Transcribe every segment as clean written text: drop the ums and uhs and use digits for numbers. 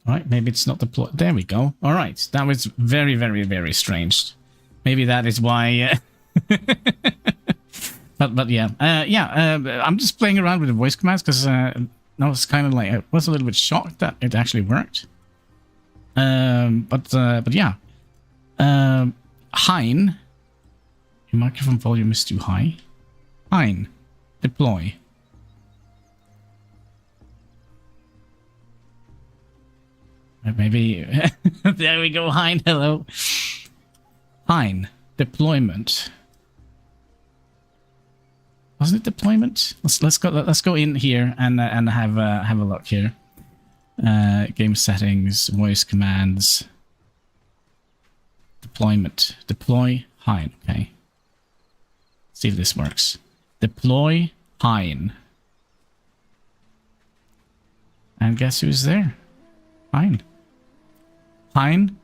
All right, maybe it's not deployed. There we go. All right, that was very, very, very strange. Maybe that is why. But yeah, I'm just playing around with the voice commands because I was kind of like I was a little bit shocked that it actually worked. But yeah, Hein, your microphone volume is too high. Hein, deploy. Maybe there we go. Hein, hello. Hein, deployment. Wasn't it deployment? Let's go in here and have a look here. Game settings, voice commands, deployment. Deploy Hein. Okay. See if this works. Deploy Hein. And guess who's there? Hein. Hein.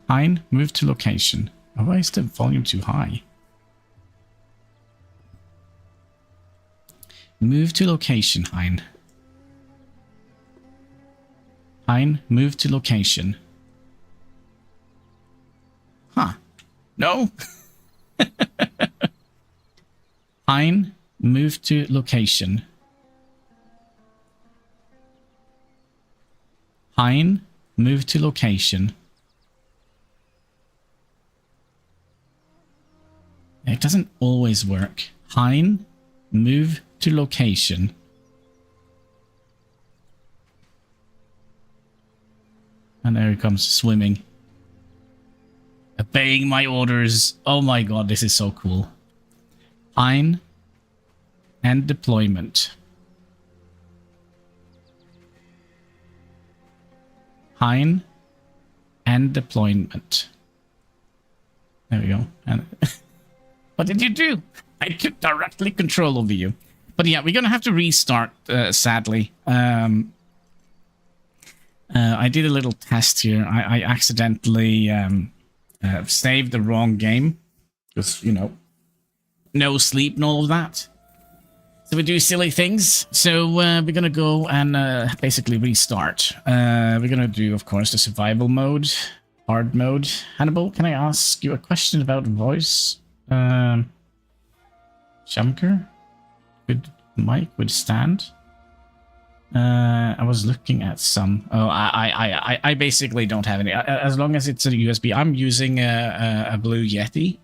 Hein, move to location. Oh, why is the volume too high? Move to location, Hein. Hein, move to location. Huh. No. Hein, move to location. Hein, move to location. It doesn't always work. Hein, move to location. And there he comes swimming. Obeying my orders. Oh my god, this is so cool. Hein and deployment. Hein and deployment. There we go. And what did you do? I took directly control over you. But yeah, we're gonna have to restart, sadly. I did a little test here. I accidentally saved the wrong game. Just, you know, no sleep and all of that. So we do silly things. So we're gonna go and basically restart. We're gonna do, of course, the survival mode, hard mode. Hannibal, can I ask you a question about voice? Shamker? Could mic withstand? I was looking at some. Oh, I basically don't have any. As long as it's a USB. I'm using a Blue Yeti.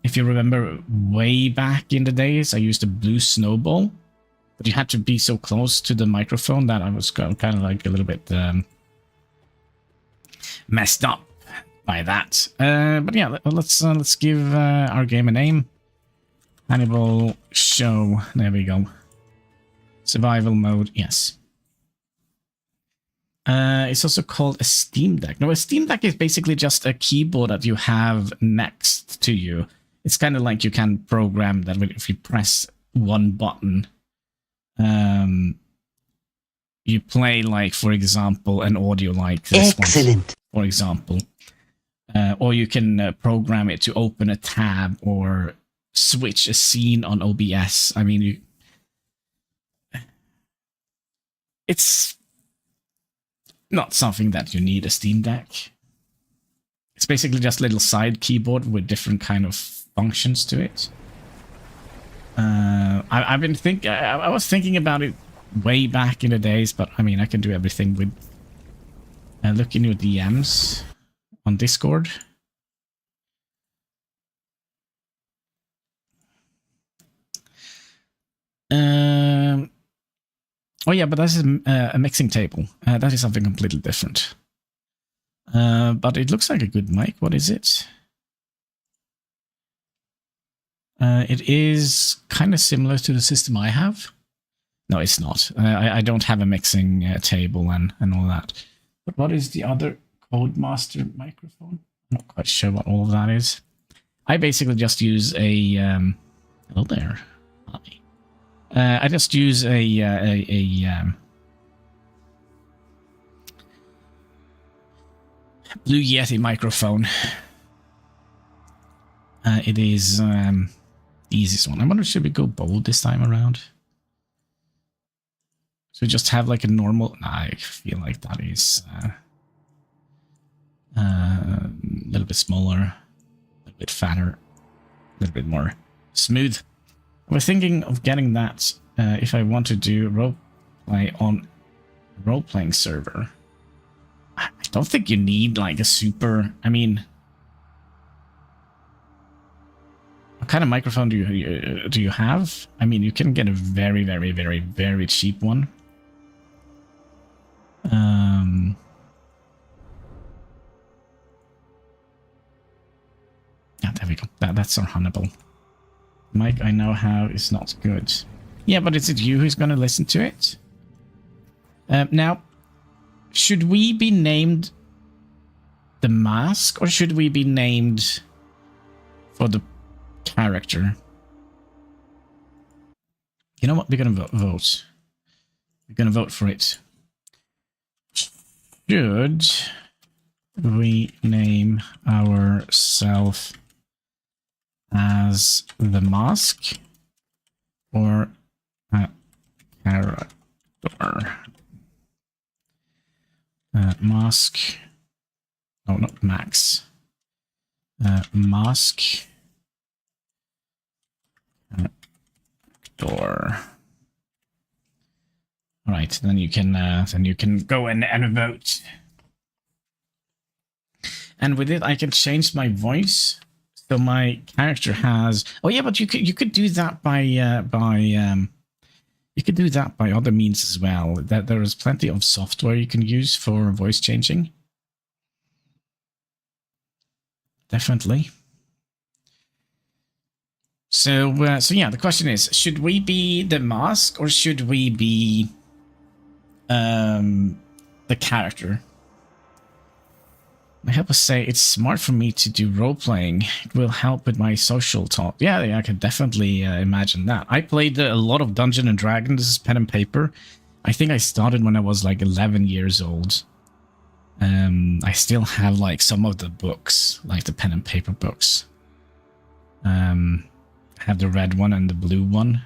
If you remember way back in the days, I used a Blue Snowball, but you had to be so close to the microphone that I was kind of like a little bit messed up by that. But yeah, let's give our game a name. Hanniballshow. There we go. Survival mode, yes. It's also called a Steam Deck. No, a Steam Deck is basically just a keyboard that you have next to you. It's kind of like you can program that if you press one button, you play, like, for example, an audio like this. Excellent. One, for example. Or you can program it to open a tab or switch a scene on OBS. I mean, it's not something that you need a Steam Deck. It's basically just a little side keyboard with different kind of functions to it. I was thinking about it way back in the days, but I mean, I can do everything with look in your DMs on Discord. Oh yeah, but this is a mixing table. That is something completely different. But it looks like a good mic. What is it? It is kind of similar to the system I have. No, it's not. I don't have a mixing table and all that. But what is the other Codemaster microphone? I'm not quite sure what all of that is. I basically just use a... hello there. Hi. I just use a Blue Yeti microphone. It is the easiest one. I wonder, should we go bold this time around? So we just have like a normal... I feel like that is a little bit smaller, a little bit fatter, a little bit more smooth. We're thinking of getting that if I want to do roleplay on a role-playing server. I don't think you need like a super... I mean... What kind of microphone do you have? I mean, you can get a very, very, very, very cheap one. Yeah, there we go. That's our Hannibal. Mic I now have is not good. Yeah, but is it you who's going to listen to it? Now, should we be named the mask, or should we be named for the character? You know what? We're going to vote. We're going to vote for it. Should we name ourselves as the mask or a character? Mask. Oh, not Max. Mask. Door. All right, then you can go and vote. And with it, I can change my voice, so my character has. Oh yeah, but you could do that by you could do that by other means as well. That there is plenty of software you can use for voice changing. Definitely. So yeah, the question is: should we be the mask or should we be the character? My helpers say it's smart for me to do role playing. It will help with my social talk. Yeah, I can definitely imagine that. I played a lot of Dungeons and Dragons. This is pen and paper. I think I started when I was like 11 years old. I still have like some of the books, like the pen and paper books. I have the red one and the blue one.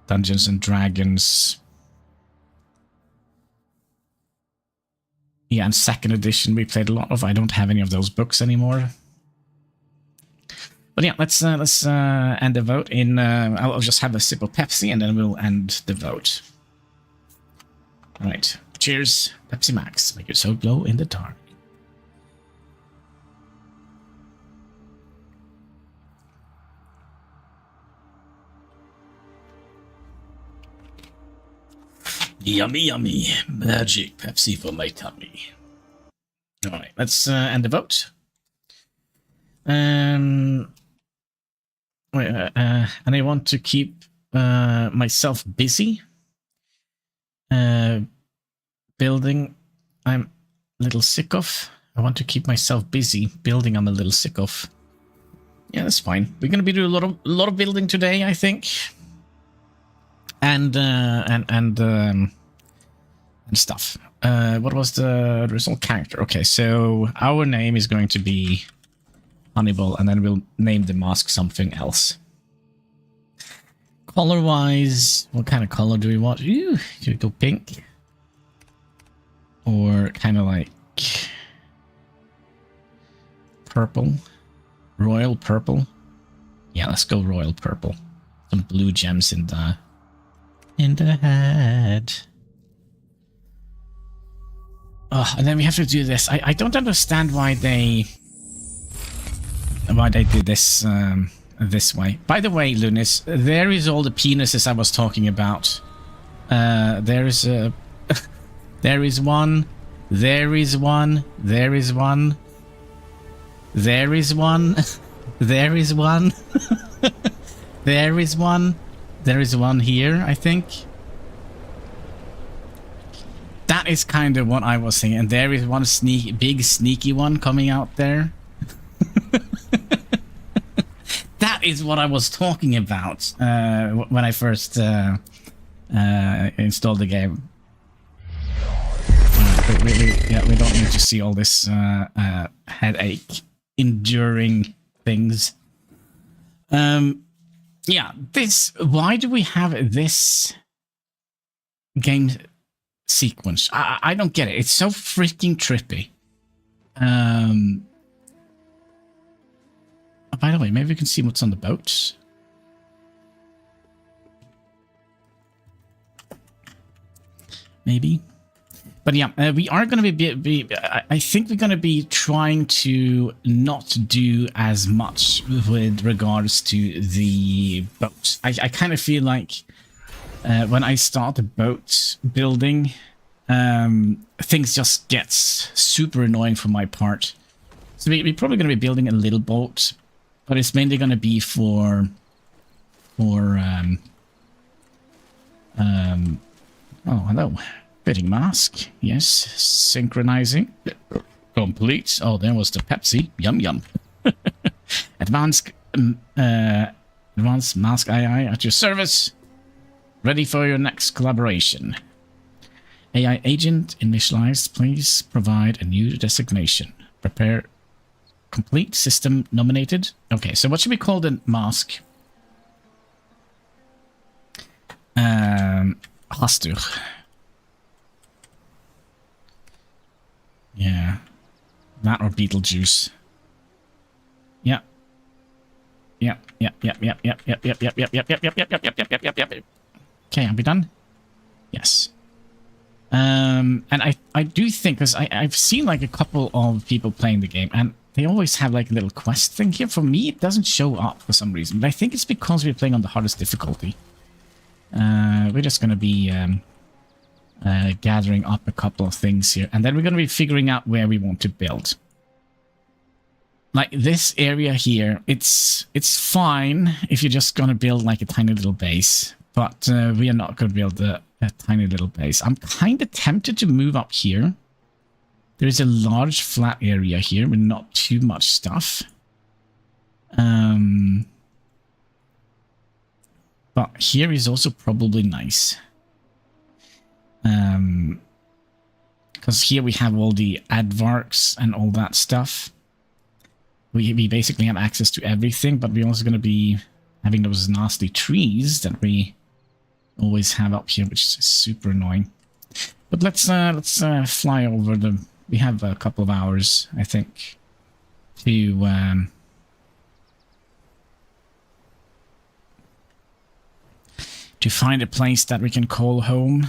Dungeons and Dragons. Yeah, and second edition we played a lot of. I don't have any of those books anymore. But yeah, let's end the vote in. I'll just have a sip of Pepsi and then we'll end the vote. All right, cheers, Pepsi Max. Make your soul glow in the dark. Yummy, yummy. Magic Pepsi for my tummy. All right, let's end the vote. And I want to keep myself busy. Building, I'm a little sick of. I want to keep myself busy. Building, I'm a little sick of. Yeah, that's fine. We're gonna be doing a lot of building today, I think. And stuff. What was the result? Character. Okay, so our name is going to be Hannibal, and then we'll name the mask something else. Color-wise, what kind of color do we want? Ooh, should we go pink? Or kind of like purple? Royal purple? Yeah, let's go royal purple. Some blue gems in the head. Oh, and then we have to do this. I don't understand why they did this this way. By the way, Lunis, there is all the penises I was talking about. There is a there is one. There is one. There is one. There is one. There is one. There is one. There is one here, I think. That is kind of what I was saying. And there is one big sneaky one coming out there. That is what I was talking about when I first installed the game. We don't need to see all this headache enduring things. Yeah, this. Why do we have this game sequence. I don't get it. It's so freaking trippy. Oh, by the way, maybe we can see what's on the boats. Maybe. But yeah, we are going to be I think we're going to be trying to not do as much with regards to the boats. I kind of feel like when I start the boat building, things just get super annoying for my part. So we're probably going to be building a little boat, but it's mainly going to be for oh, hello. Fitting mask, yes. Synchronizing. Complete. Oh, there was the Pepsi. Yum, yum. Advanced mask AI at your service. Ready for your next collaboration. AI agent initialized. Please provide a new designation. Prepare. Complete system nominated. Okay, so what should we call the mask? Hastur. Yeah. That or Beetlejuice. Yeah. Yeah. Okay, are we done? Yes. And I do think, because I've seen like a couple of people playing the game, and they always have like a little quest thing here. For me, it doesn't show up for some reason, but I think it's because we're playing on the hardest difficulty. We're just going to be gathering up a couple of things here, and then we're going to be figuring out where we want to build. Like this area here, it's fine if you're just going to build like a tiny little base, but we are not going to build a tiny little base. I'm kind of tempted to move up here. There is a large flat area here with not too much stuff. But here is also probably nice. Because here we have all the advarks and all that stuff. We basically have access to everything, but we're also going to be having those nasty trees that we always have up here, which is super annoying. But let's fly over the. We have a couple of hours, I think, to find a place that we can call home.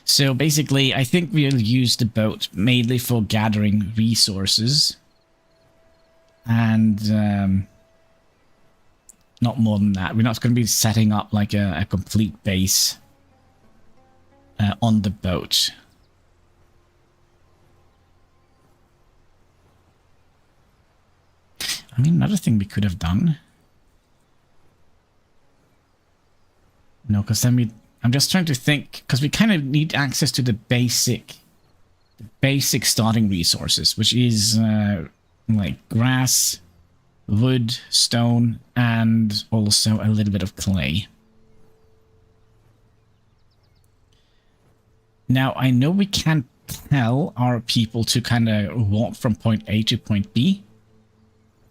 So basically, I think we'll use the boat mainly for gathering resources. And not more than that. We're not going to be setting up like a complete base on the boat. I mean, another thing we could have done. No, because then I'm just trying to think, because we kind of need access to the basic starting resources, which is like grass, wood, stone, and also a little bit of clay. Now, I know we can't tell our people to kind of walk from point A to point B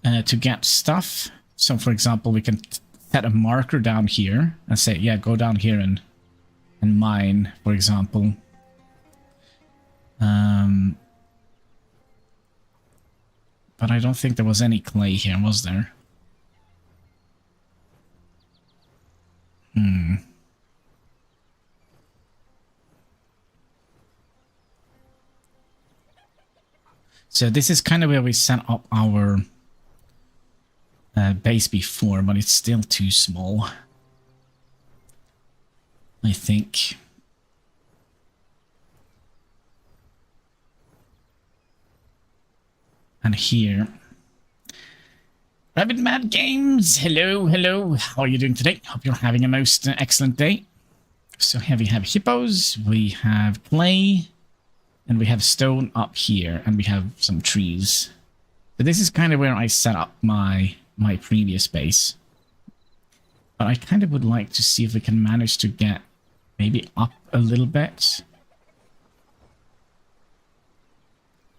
to get stuff. So, for example, we can set a marker down here and say, yeah, go down here and mine, for example. But I don't think there was any clay here, was there? So this is kind of where we set up our base before, but it's still too small, I think. And here, Rabbit Mad Games, hello, hello. How are you doing today? Hope you're having a most excellent day. So here we have hippos, we have clay, and we have stone up here, and we have some trees. So this is kind of where I set up my previous base. But I kind of would like to see if we can manage to get maybe up a little bit.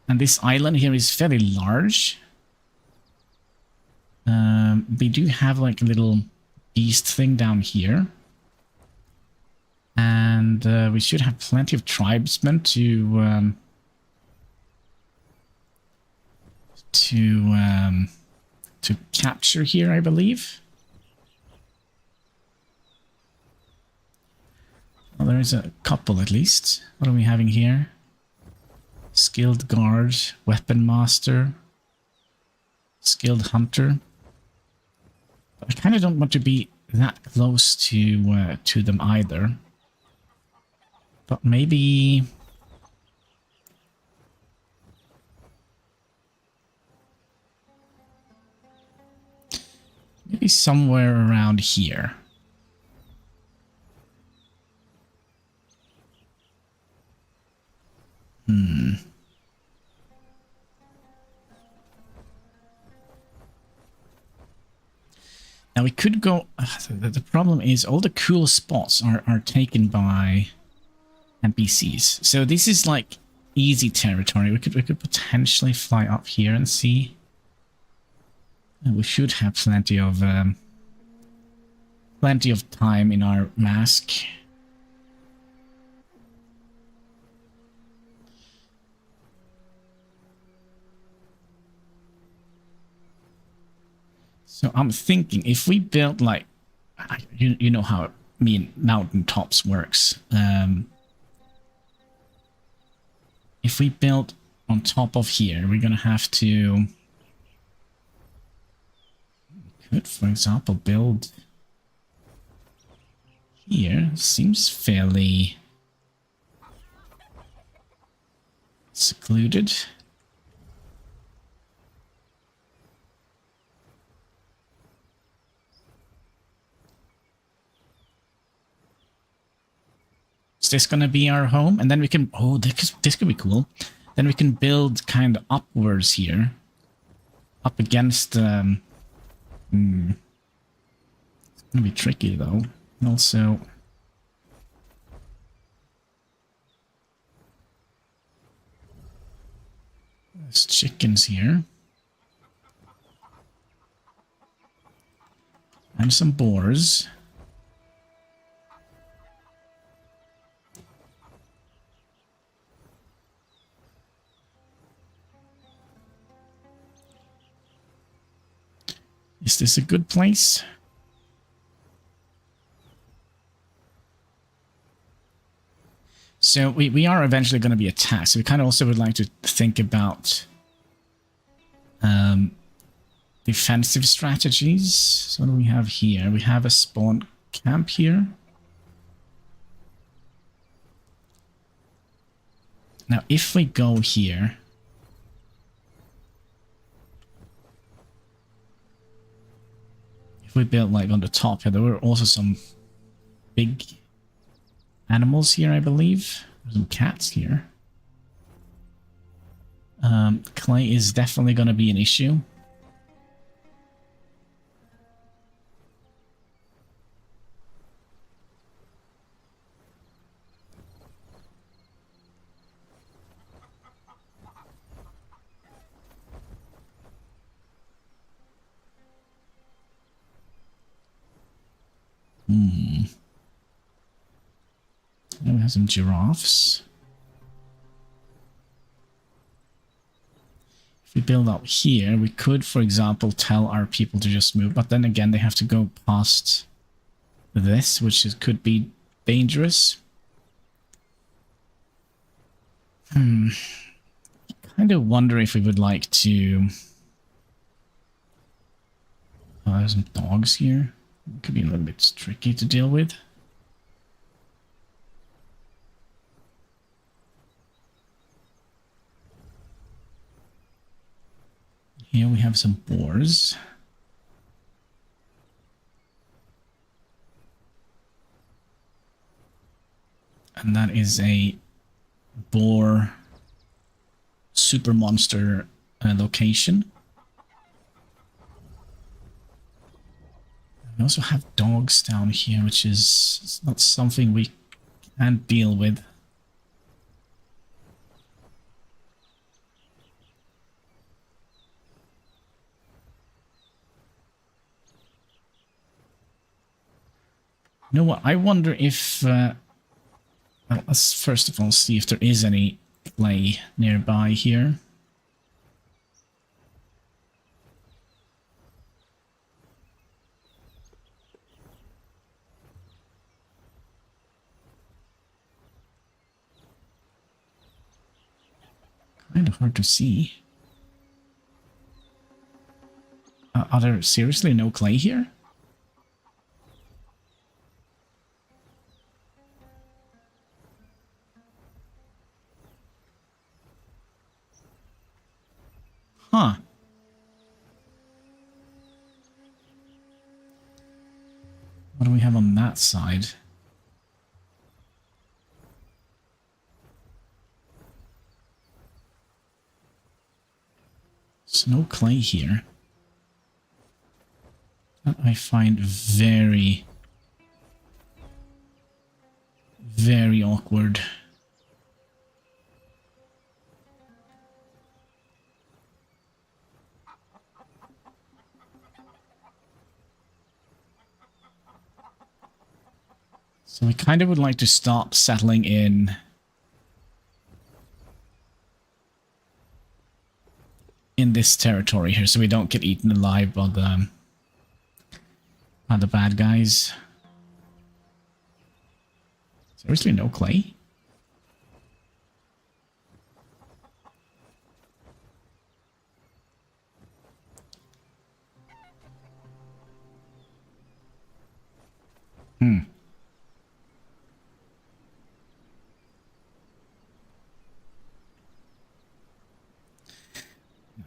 And this island here is fairly large. We do have like a little beast thing down here. And we should have plenty of tribesmen to capture here, I believe. Well, there is a couple at least. What are we having here? Skilled guard, weapon master, skilled hunter. I kind of don't want to be that close to them either. But maybe somewhere around here. Now we could go... the problem is all the cool spots are taken by NPCs. So this is like easy territory. We could potentially fly up here and see. And we should have plenty of time in our mask. So I'm thinking if we build like, you know how mountain tops works. If we build on top of here, we're gonna have to. Could, for example, build here. Seems fairly secluded. Is this gonna be our home? And then we can... Oh, this could be cool. Then we can build kind of upwards here. Up against... It's gonna be tricky though. And also... There's chickens here. And some boars. Is this a good place? So we are eventually going to be attacked. So we kind of also would like to think about defensive strategies. So what do we have here? We have a spawn camp here. Now if we go here... If we build like on the top here, there were also some big animals here, I believe. There's some cats here. Clay is definitely going to be an issue. And we have some giraffes. If we build up here, we could, for example, tell our people to just move, but then again, they have to go past this, which could be dangerous. Kind of wonder if we would like to... Oh, there's some dogs here. It could be a little bit tricky to deal with. Here we have some boars. And that is a boar super monster location. We also have dogs down here, which is not something we can deal with. You know what? I wonder if... well, let's first of all see if there is any clay nearby here. Kind of hard to see. Are there seriously no clay here? Huh. What do we have on that side? There's no clay here. That I find very, very awkward. So we kind of would like to stop settling in this territory here so we don't get eaten alive by the bad guys. Seriously, no clay?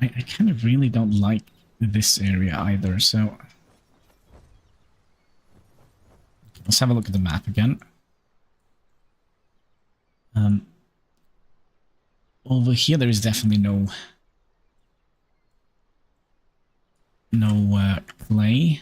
I kind of really don't like this area either, so... Let's have a look at the map again. Over here there is definitely no clay.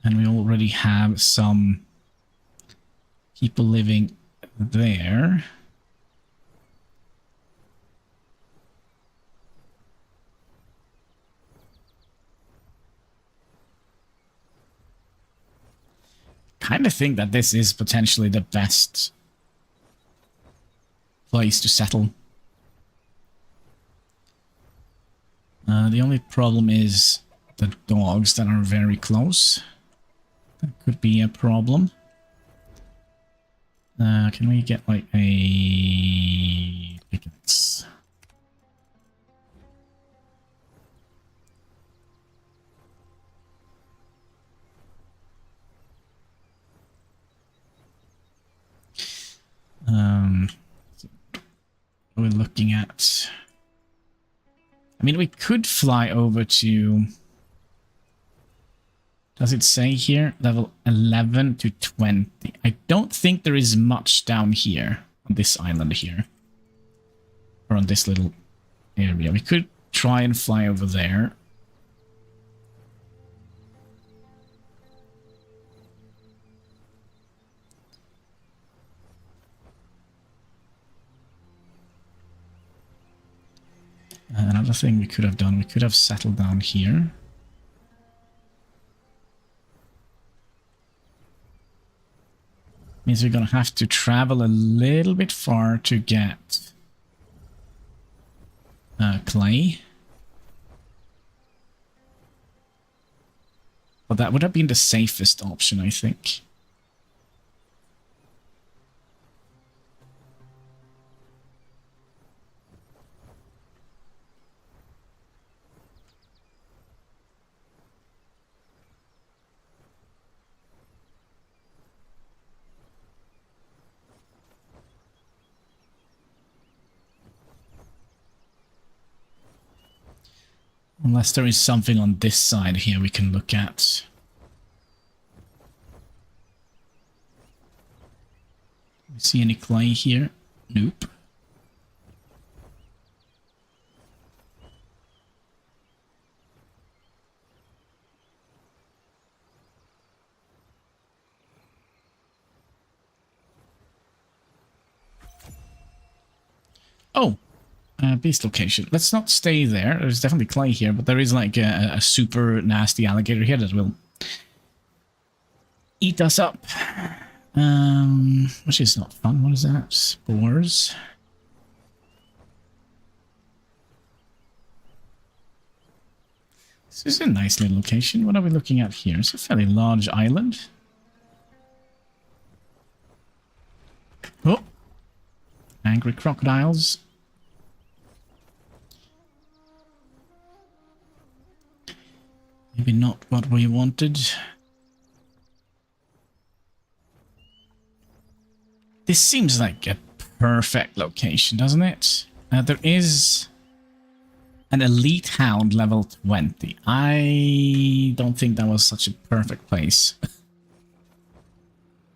And we already have some people living there. Kind of think that this is potentially the best place to settle. The only problem is the dogs that are very close. That could be a problem. Can we get like a pickaxe? We're looking at... I mean, we could fly over to... Does it say here? Level 11 to 20. I don't think there is much down here, on this island here. Or on this little area. We could try and fly over there. Another thing we could have done, we could have settled down here. Means we're gonna have to travel a little bit far to get clay. But that would have been the safest option, I think. Unless there is something on this side here we can look at. Do we see any clay here? Nope. Beast location. Let's not stay there. There's definitely clay here, but there is like a super nasty alligator here that will eat us up. Which is not fun. What is that? Spores. This is a nice little location. What are we looking at here? It's a fairly large island. Oh! Angry crocodiles. Maybe not what we wanted. This seems like a perfect location, doesn't it? There is an elite hound level 20. I don't think that was such a perfect place.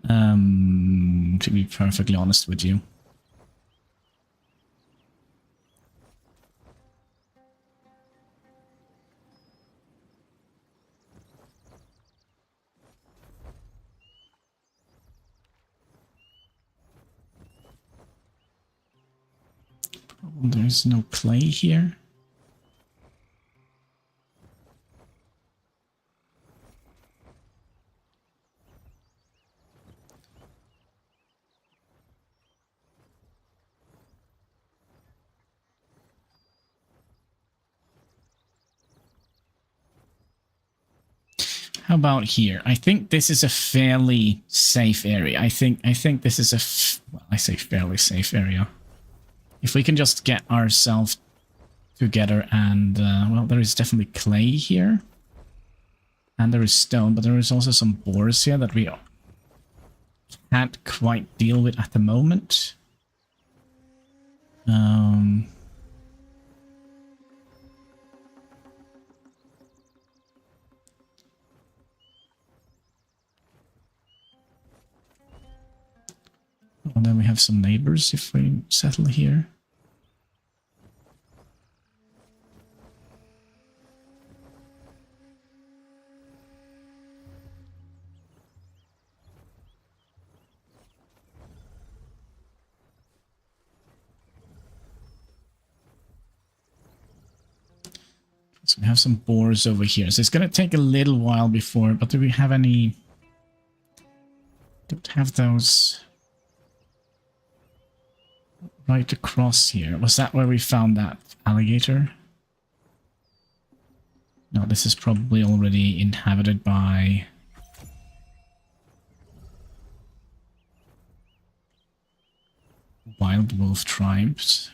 To be perfectly honest with you. There's no clay here. How about here? I think this is a fairly safe area. I think this is well, I say fairly safe area. If we can just get ourselves together and, well, there is definitely clay here. And there is stone, but there is also some boars here that we can't quite deal with at the moment. And then we have some neighbors if we settle here. So we have some boars over here. So it's going to take a little while before, but do we have any... Don't have those... Right across here. Was that where we found that alligator? No, this is probably already inhabited by... wild wolf tribes.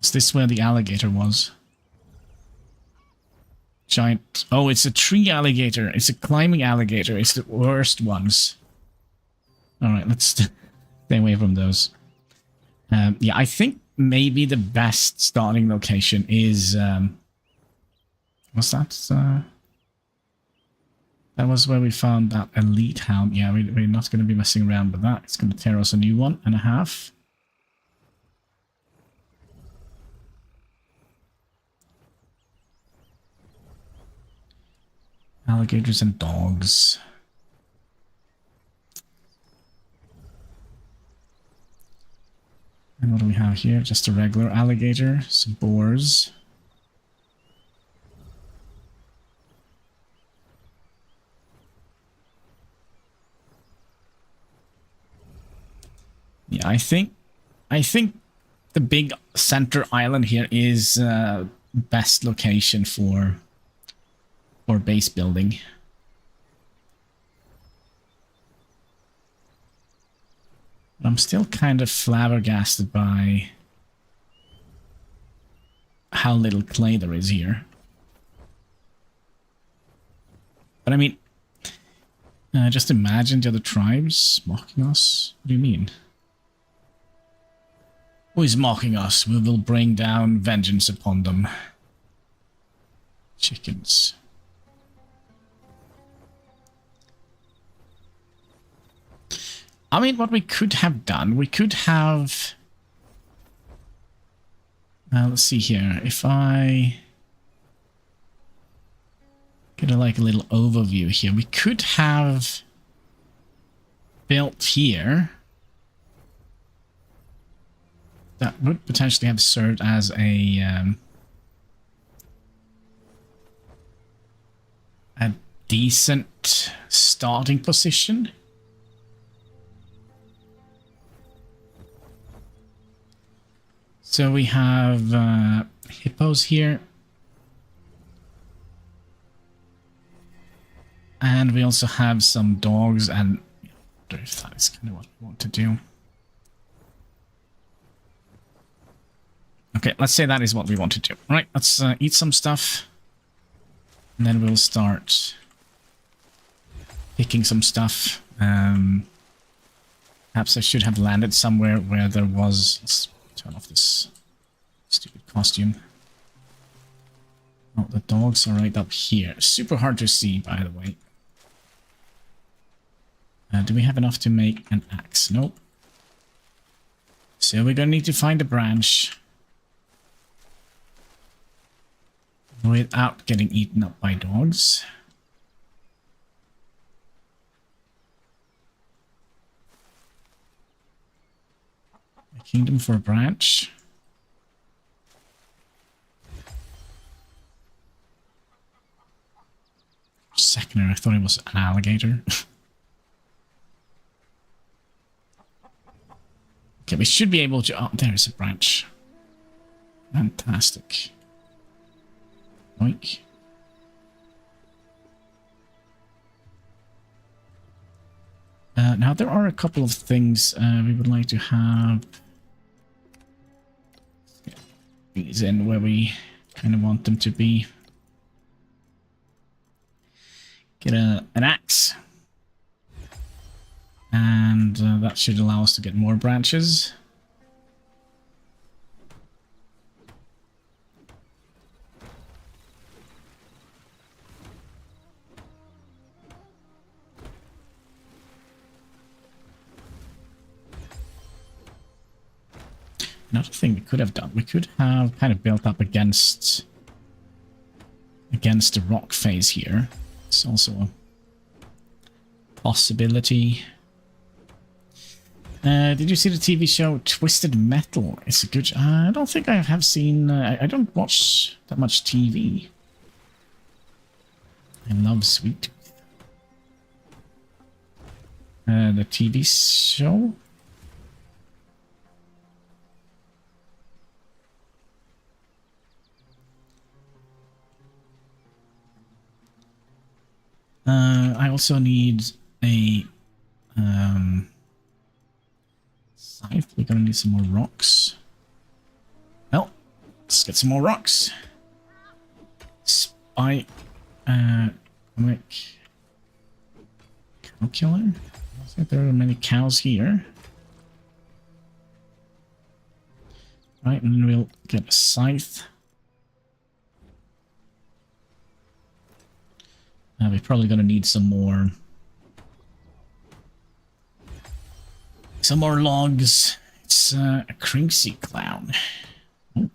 Is this where the alligator was? Giant... Oh, it's a tree alligator. It's a climbing alligator. It's the worst ones. Alright, let's stay away from those. Yeah, I think maybe the best starting location is... what's that? That was where we found that elite hound. Yeah, we're not going to be messing around with that. It's going to tear us a new 1.5. Alligators and dogs. And what do we have here? Just a regular alligator, some boars. Yeah, I think the big center island here is best location for base building. But I'm still kind of flabbergasted by how little clay there is here. But I mean, just imagine the other tribes mocking us. What do you mean? Who is mocking us? We will bring down vengeance upon them. Chickens. I mean, what we could have done, we could have... let's see here. If I Get a little overview here. We could have built here. That would potentially have served as a decent starting position. So we have hippos here. And we also have some dogs, and I wonder if that is kind of what we want to do. Okay, let's say that is what we want to do. All right, let's eat some stuff. And then we'll start picking some stuff. Perhaps I should have landed somewhere where there was... Let's turn off this stupid costume. Oh, the dogs are right up here. Super hard to see, by the way. Do we have enough to make an axe? Nope. So we're gonna need to find a branch without getting eaten up by dogs. A kingdom for a branch. For a second there, I thought it was an alligator. Okay, we should be able to... Oh, there's a branch. Fantastic. Oink. Now, there are a couple of things we would like to have these in where we kind of want them to be. Get an axe. And that should allow us to get more branches. Another thing we could have done, we could have kind of built up against the rock face here. It's also a possibility. Did you see the TV show Twisted Metal? It's a good... I don't think I have seen... I don't watch that much TV. I love Sweet Tooth. The TV show? I also need a... scythe. We're gonna need some more rocks. Well, let's get some more rocks. Spy... Quick... Cow killer? I don't think there are many cows here. Right, and then we'll get a scythe. We're probably gonna need some more logs. It's a crinksy clown. Oh.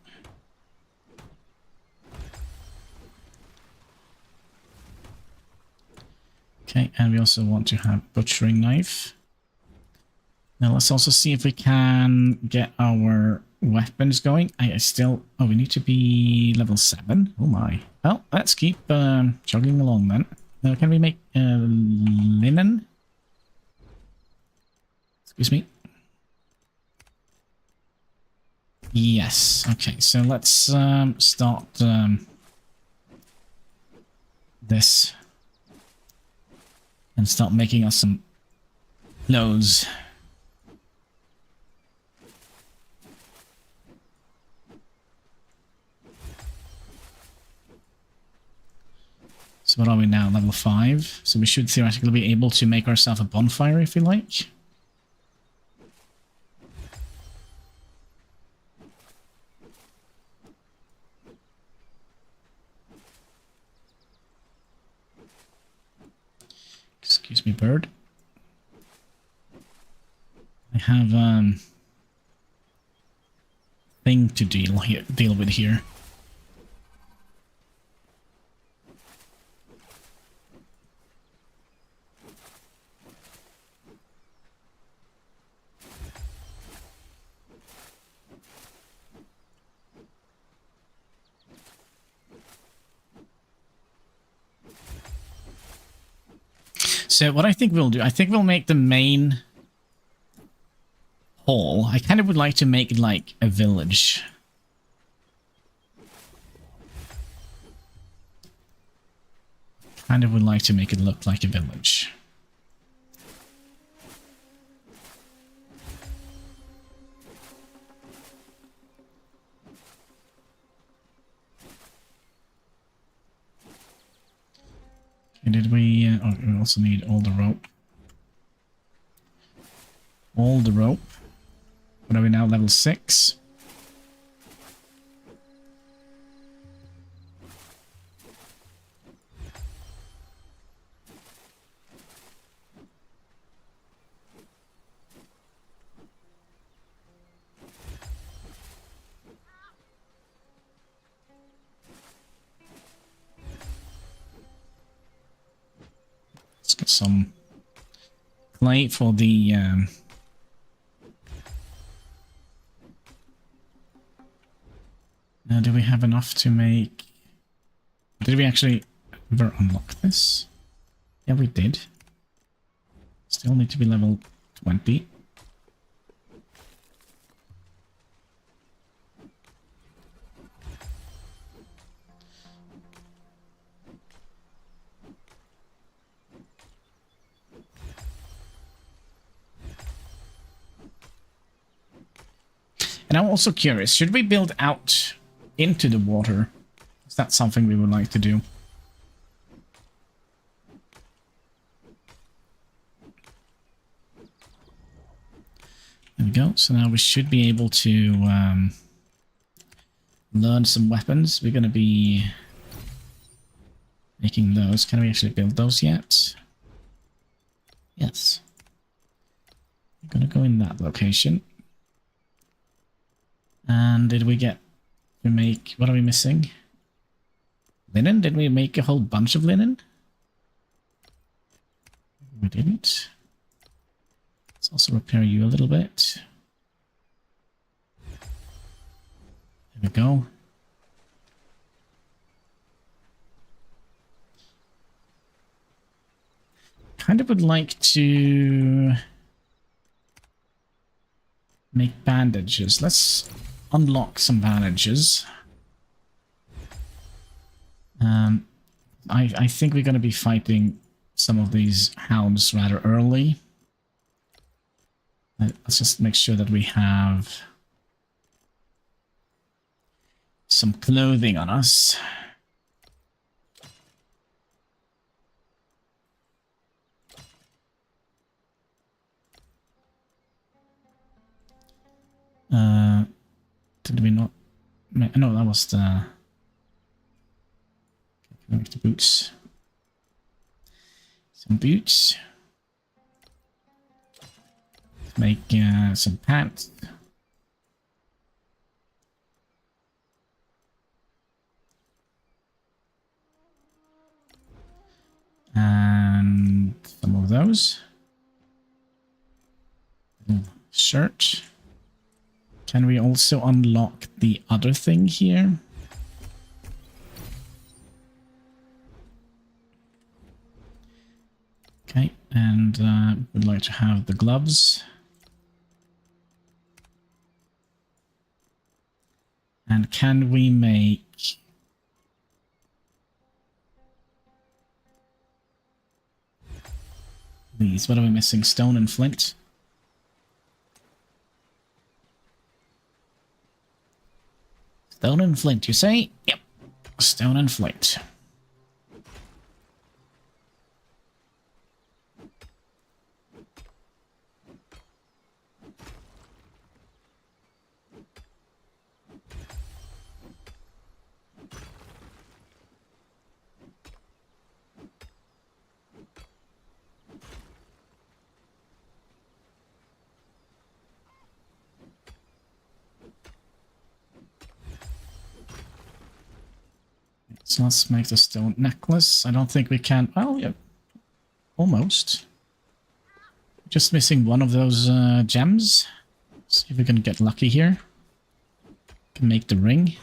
Okay, and we also want to have butchering knife. Now let's also see if we can get our weapons going. I still... Oh, we need to be level 7. Oh my. Well, let's keep chugging along then. Can we make linen? Excuse me. Yes. Okay, so let's start this and start making us some clothes. So what are we now? Level 5. So we should theoretically be able to make ourselves a bonfire if we like. Excuse me, bird. I have thing to deal with here. So what I think we'll do, I think we'll make the main hall. I kind of would like to make it like a village. Kind of would like to make it look like a village. Okay, did we... oh, we also need all the rope. All the rope. What are we now? Level 6? Let's get some clay for the... Now, do we have enough to make... Did we actually ever unlock this? Yeah, we did. Still need to be level 20. And I'm also curious, should we build out into the water? Is that something we would like to do? There we go. So now we should be able to learn some weapons. We're going to be making those. Can we actually build those yet? Yes. I'm going to go in that location. And did we get to make... What are we missing? Linen? Did we make a whole bunch of linen? We didn't. Let's also repair you a little bit. There we go. Kind of would like to make bandages. Let's unlock some bandages. I think we're going to be fighting some of these hounds rather early. Let's just make sure that we have some clothing on us. Did we not? No, that was the... Make the boots. Some boots. Make some pants. And some of those. Shirt. Can we also unlock the other thing here? Okay, and we'd like to have the gloves. And can we make... these? What are we missing? Stone and flint? Stone and flint, you say? Yep. Stone and flint. So let's make the stone necklace. I don't think we can... Well, yeah. Almost. Just missing one of those gems. See if we can get lucky here. Can make the ring.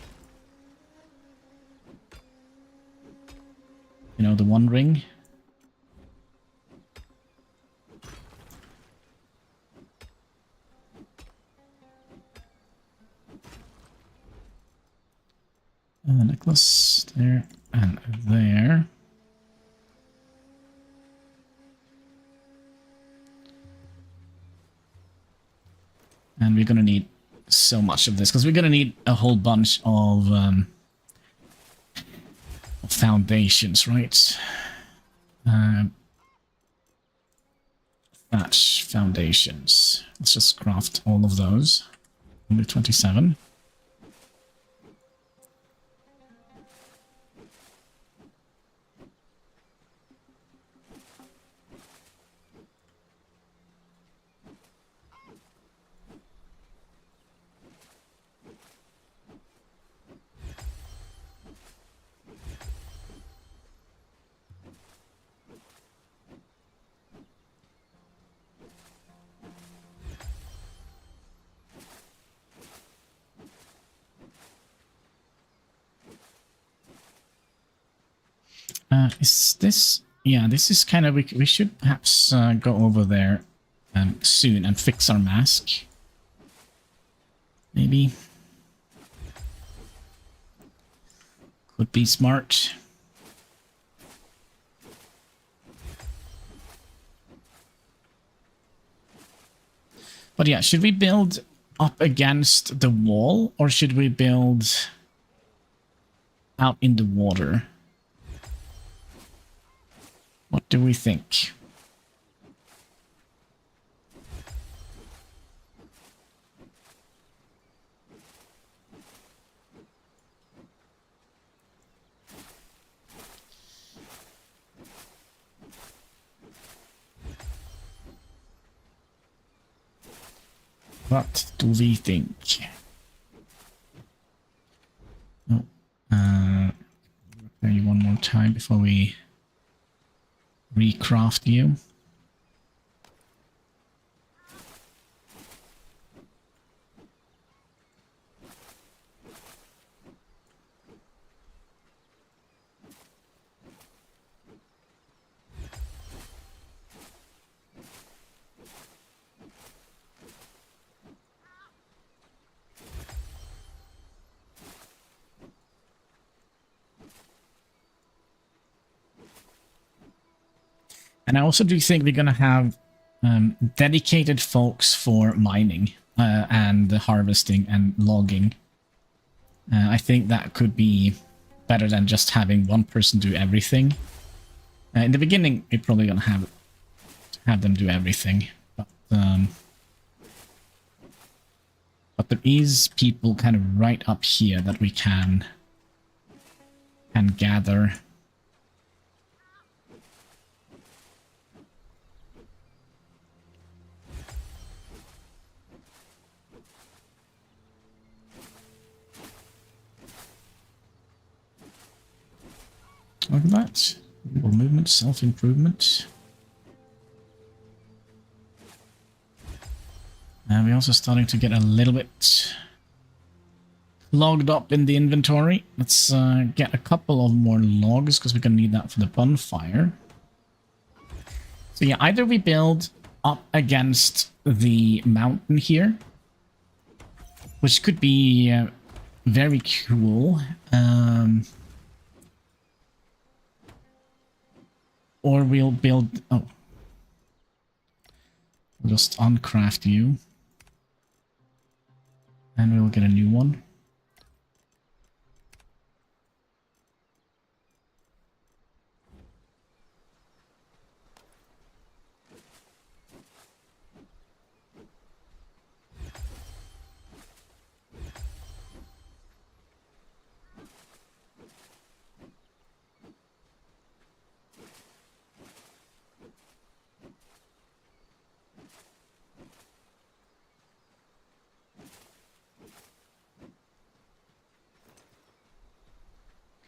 You know, the one ring. And we're gonna need so much of this, because we're gonna need a whole bunch of foundations, right? Thatch foundations. Let's just craft all of those. Only 27. Is this... Yeah, this is kind of... We should perhaps go over there soon and fix our mask. Maybe. Could be smart. But yeah, should we build up against the wall, or should we build out in the water? What do we think? What do we think? Oh, repair you one more time before we recraft you. And I also do think we're going to have dedicated folks for mining and harvesting and logging. I think that could be better than just having one person do everything. In the beginning, we're probably going to have them do everything. But there is people kind of right up here that we can gather. Look at that. Movement, self-improvement. And we're also starting to get a little bit logged up in the inventory. Let's get a couple of more logs, because we're going to need that for the bonfire. So yeah, either we build up against the mountain here, which could be very cool. Or we'll build... Oh. We'll just uncraft you. And we'll get a new one.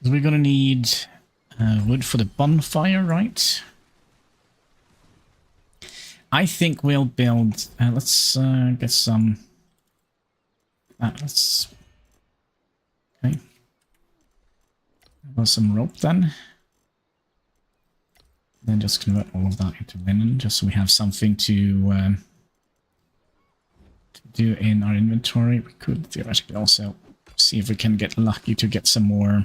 We're gonna need wood for the bonfire, right? I think we'll build... let's get some... let's... Okay. Got some rope then. Then just convert all of that into linen, just so we have something to do in our inventory. We could theoretically also see if we can get lucky to get some more...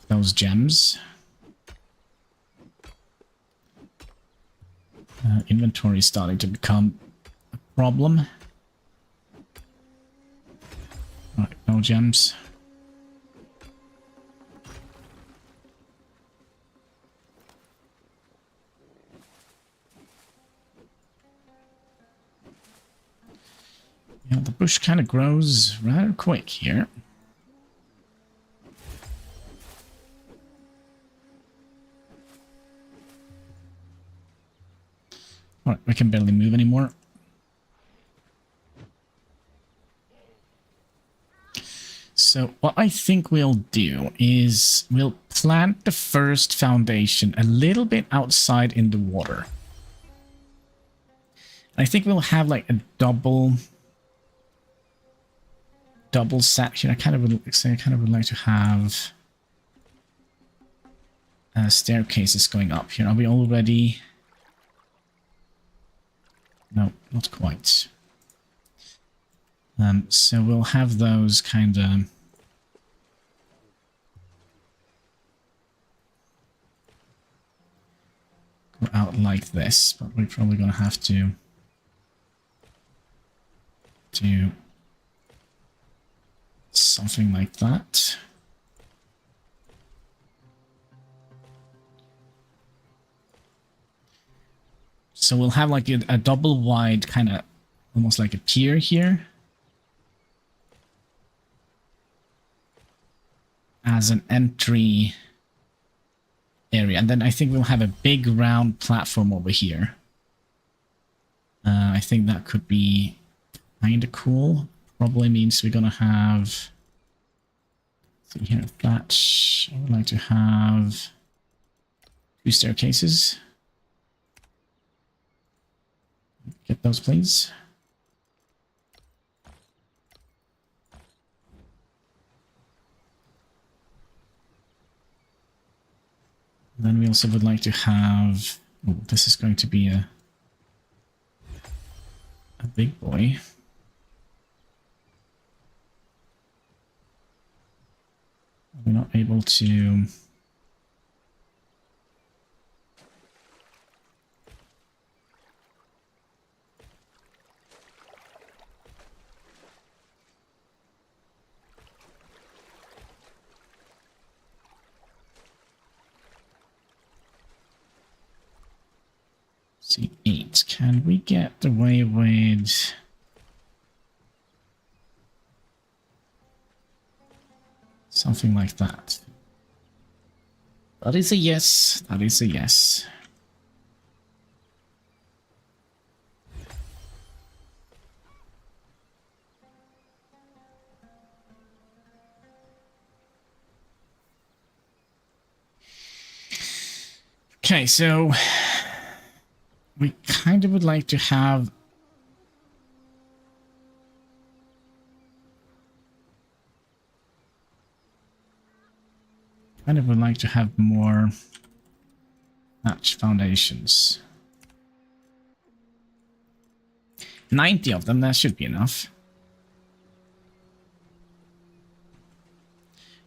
those gems. Inventory is starting to become a problem. Alright, no gems. Yeah, the bush kind of grows rather quick here. Alright, we can barely move anymore. So what I think we'll do is we'll plant the first foundation a little bit outside in the water. I think we'll have like a double section. I kind of would like to have staircases going up here. Are we already? No, not quite. So we'll have those kind of go out like this, but we're probably gonna have to do something like that. So we'll have like a double wide kind of almost like a pier here as an entry area, and then I think we'll have a big round platform over here. I think that could be kind of cool. Probably means we're gonna have, see here, that I would like to have 2 staircases. Get those, please. Then we also would like to have, oh, this is going to be a big boy. We're not able to see 8. Can we get away with something like that? That is a yes. That is a yes. Okay, so we kind of would like to have more match foundations. 90 of them, that should be enough.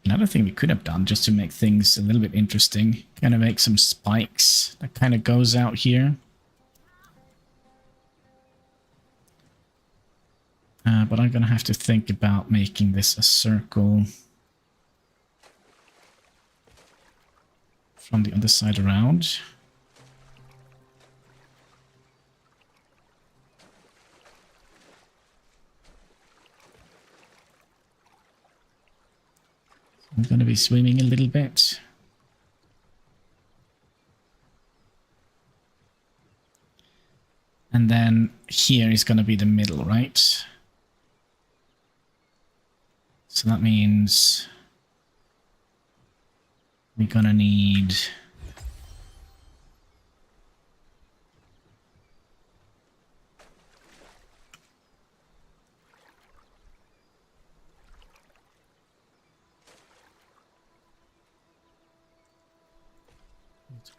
Another thing we could have done just to make things a little bit interesting, kind of make some spikes that kind of goes out here. But I'm going to have to think about making this a circle from the other side around. I'm going to be swimming a little bit. And then here is going to be the middle, right? So that means we're going to need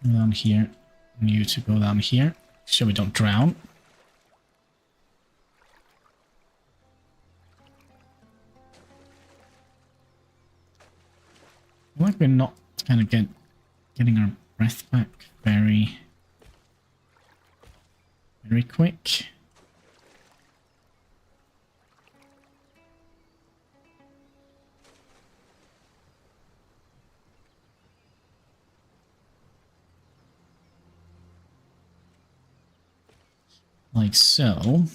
go down here, and you to go down here, so we don't drown. I feel like we're not kind of getting our breath back very quick. Like so.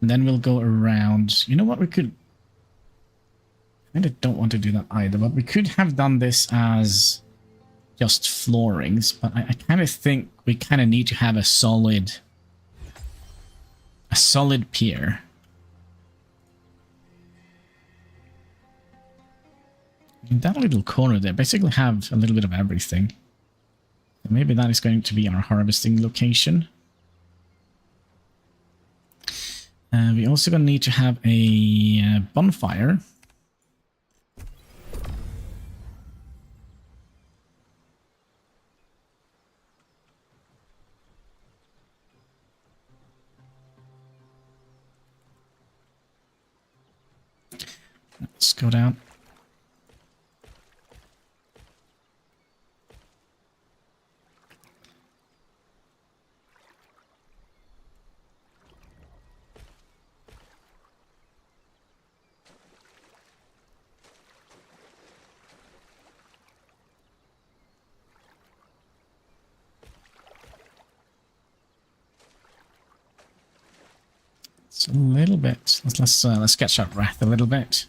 And then we'll go around. You know what? We could... I don't want to do that either, but we could have done this as just floorings, but I kind of think we kind of need to have a solid pier. In that little corner there, basically have a little bit of everything. So maybe that is going to be our harvesting location. We also gonna need to have a bonfire. Let's go down. It's a little bit. Let's catch up wrath a little bit.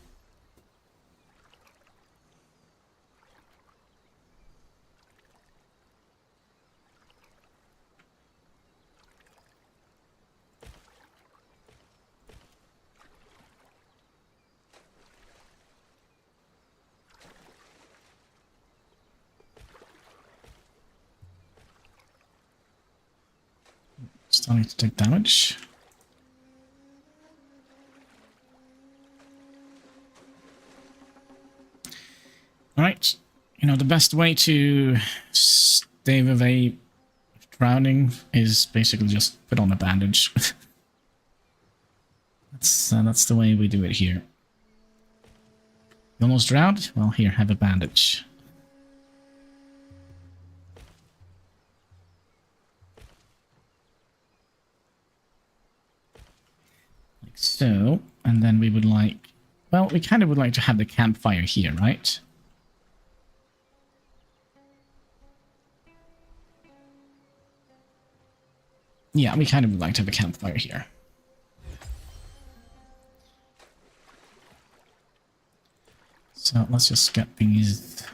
Starting to take damage. Alright, you know, the best way to stay away drowning is basically just put on a bandage. That's the way we do it here. You almost drowned? Well, here, have a bandage. Like so, and then we would like... Well, we kind of would like to have the campfire here, right? Yeah, we kind of would like to have a campfire here. So let's just get these...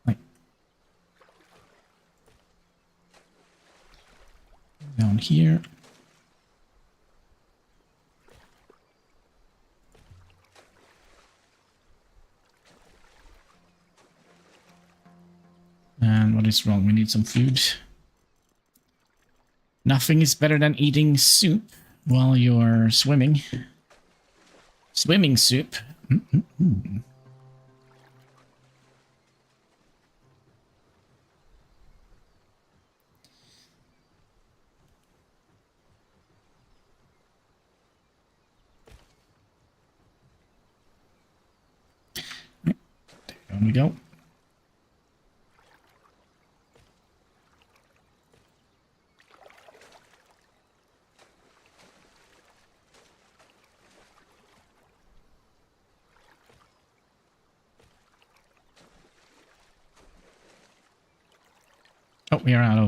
like... down here. And what is wrong? We need some food. Nothing is better than eating soup while you're swimming. Swimming soup. Mm-mm-mm. There we go. Oh, we are out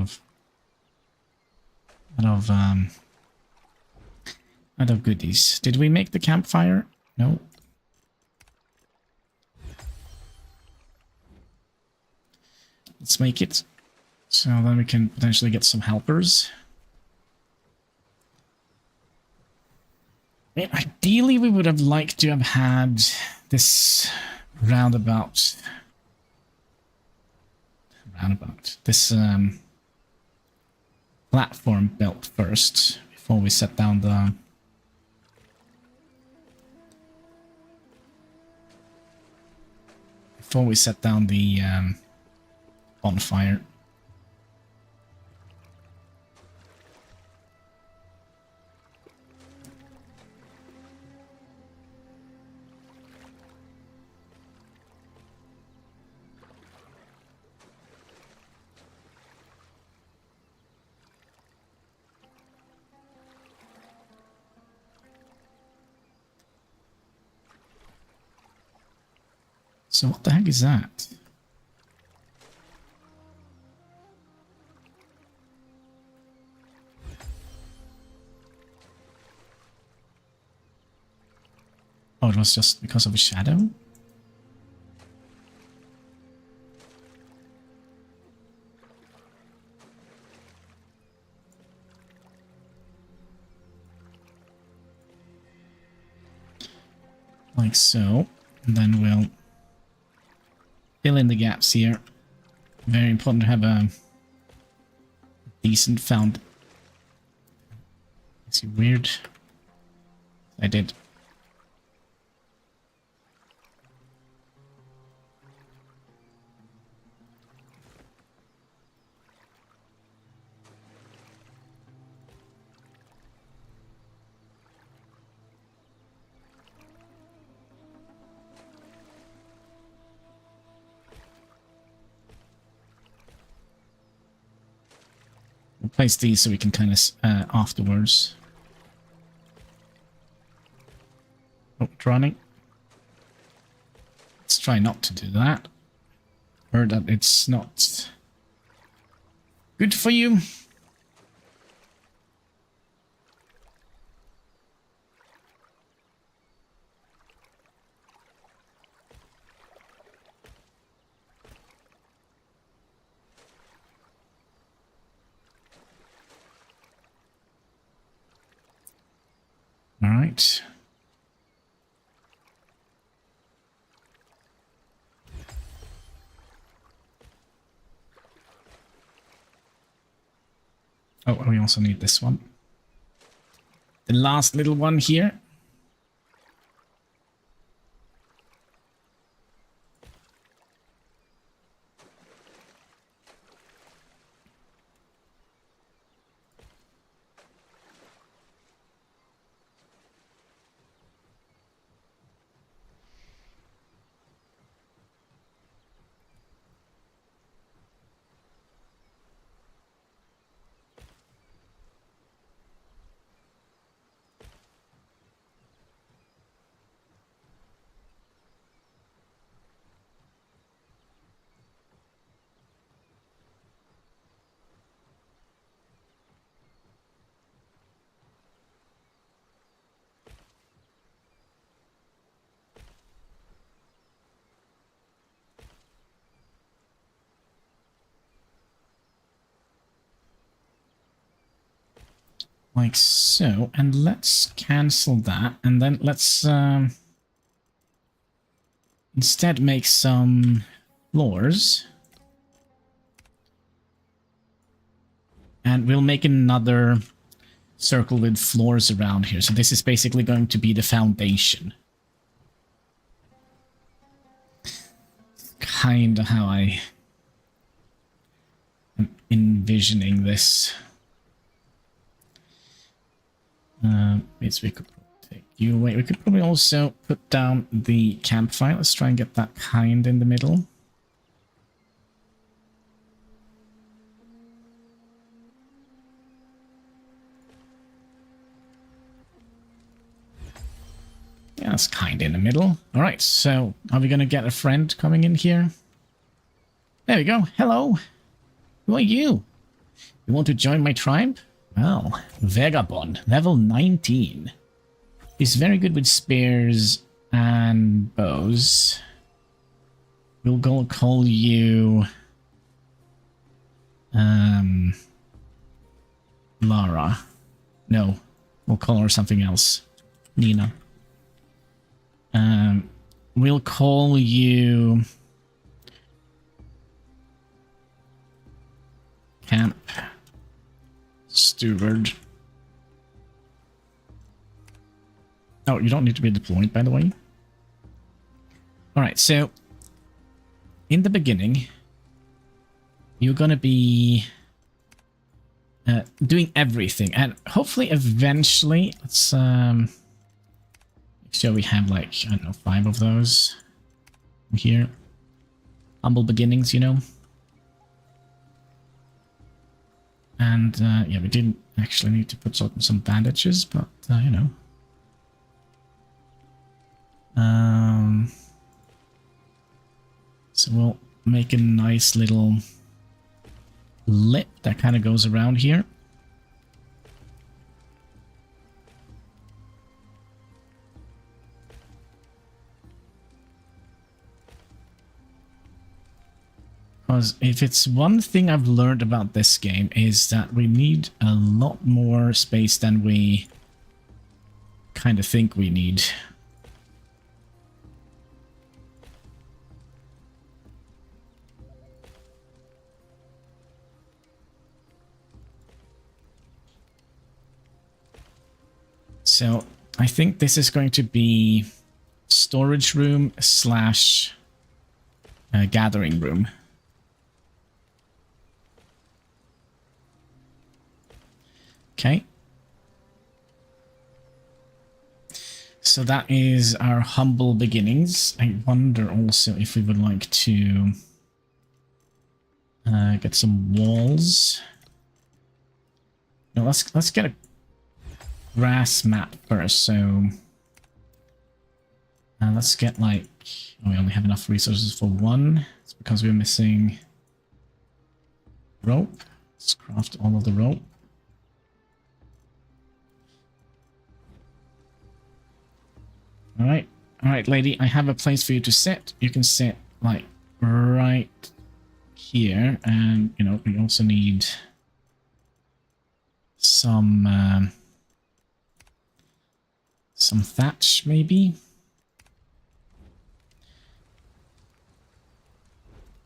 of goodies. Did we make the campfire? No. Let's make it. So then we can potentially get some helpers. I mean, ideally, we would have liked to have had this roundabout. This platform built first before we set down the bonfire. So what the heck is that? Oh, it was just because of a shadow? Like so. And then we'll fill in the gaps here. Very important to have a decent found. Is it weird? I did. We'll place these so we can kind of afterwards. Oh, running. Let's try not to do that. Or that it's not good for you. All right. Oh, we also need this one. The last little one here. Like so, and let's cancel that, and then let's instead make some floors. And we'll make another circle with floors around here. So this is basically going to be the foundation. Kinda how I am envisioning this. Means we could take you away. We could probably also put down the campfire. Let's try and get that kind in the middle. Yeah, that's kind in the middle. All right, so are we going to get a friend coming in here? There we go. Hello. Who are you? You want to join my tribe? Well, Vagabond, level 19. He's very good with spears and bows. We'll go call you... Lara. No, we'll call her something else. Nina. We'll call you... Camp... Steward. Oh, you don't need to be deployed, by the way. Alright, so... in the beginning... you're gonna be... doing everything, and hopefully eventually... let's, make sure we have, like, I don't know, 5 of those... here. Humble beginnings, you know? And, yeah, we didn't actually need to put some bandages, but, you know. So we'll make a nice little lip that kind of goes around here. Because if it's one thing I've learned about this game is that we need a lot more space than we kind of think we need. So I think this is going to be storage room slash gathering room. Okay. So that is our humble beginnings. I wonder also if we would like to get some walls. No, let's get a grass map first. So let's get like, oh, we only have enough resources for one. It's because we're missing rope. Let's craft all of the rope. All right, lady. I have a place for you to sit. You can sit like right here, and you know we also need some thatch, maybe.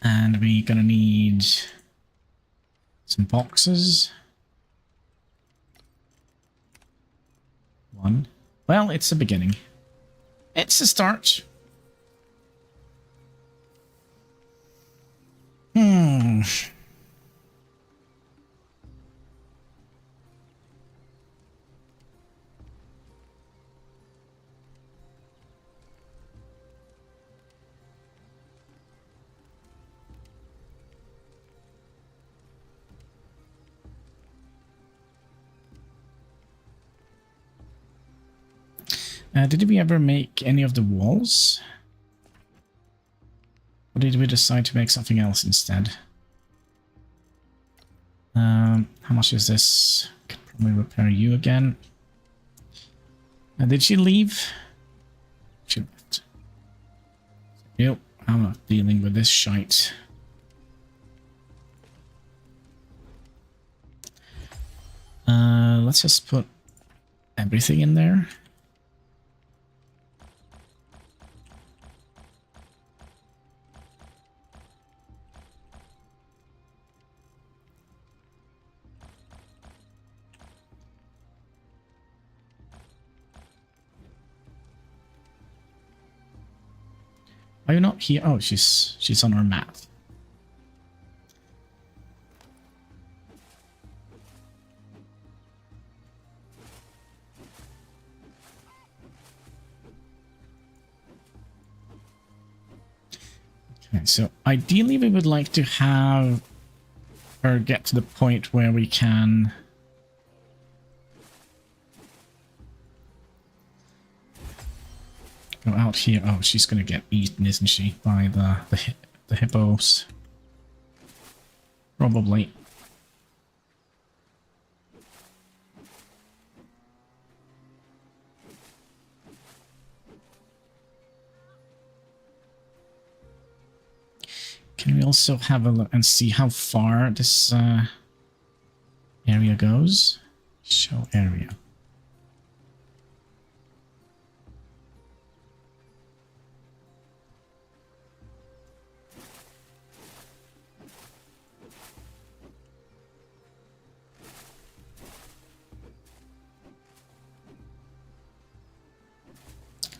And we're gonna need some boxes. One. Well, it's a beginning. It's a start. Did we ever make any of the walls? Or did we decide to make something else instead? How much is this? Could probably repair you again. Did she leave? She left. Yep, I'm not dealing with this shite. Let's just put everything in there. Are you not here? Oh, she's on our map. Okay, so ideally we would like to have her get to the point where we can go out here. Oh, she's gonna get eaten, isn't she, by the hippos? Probably. Can we also have a look and see how far this area goes? Show area.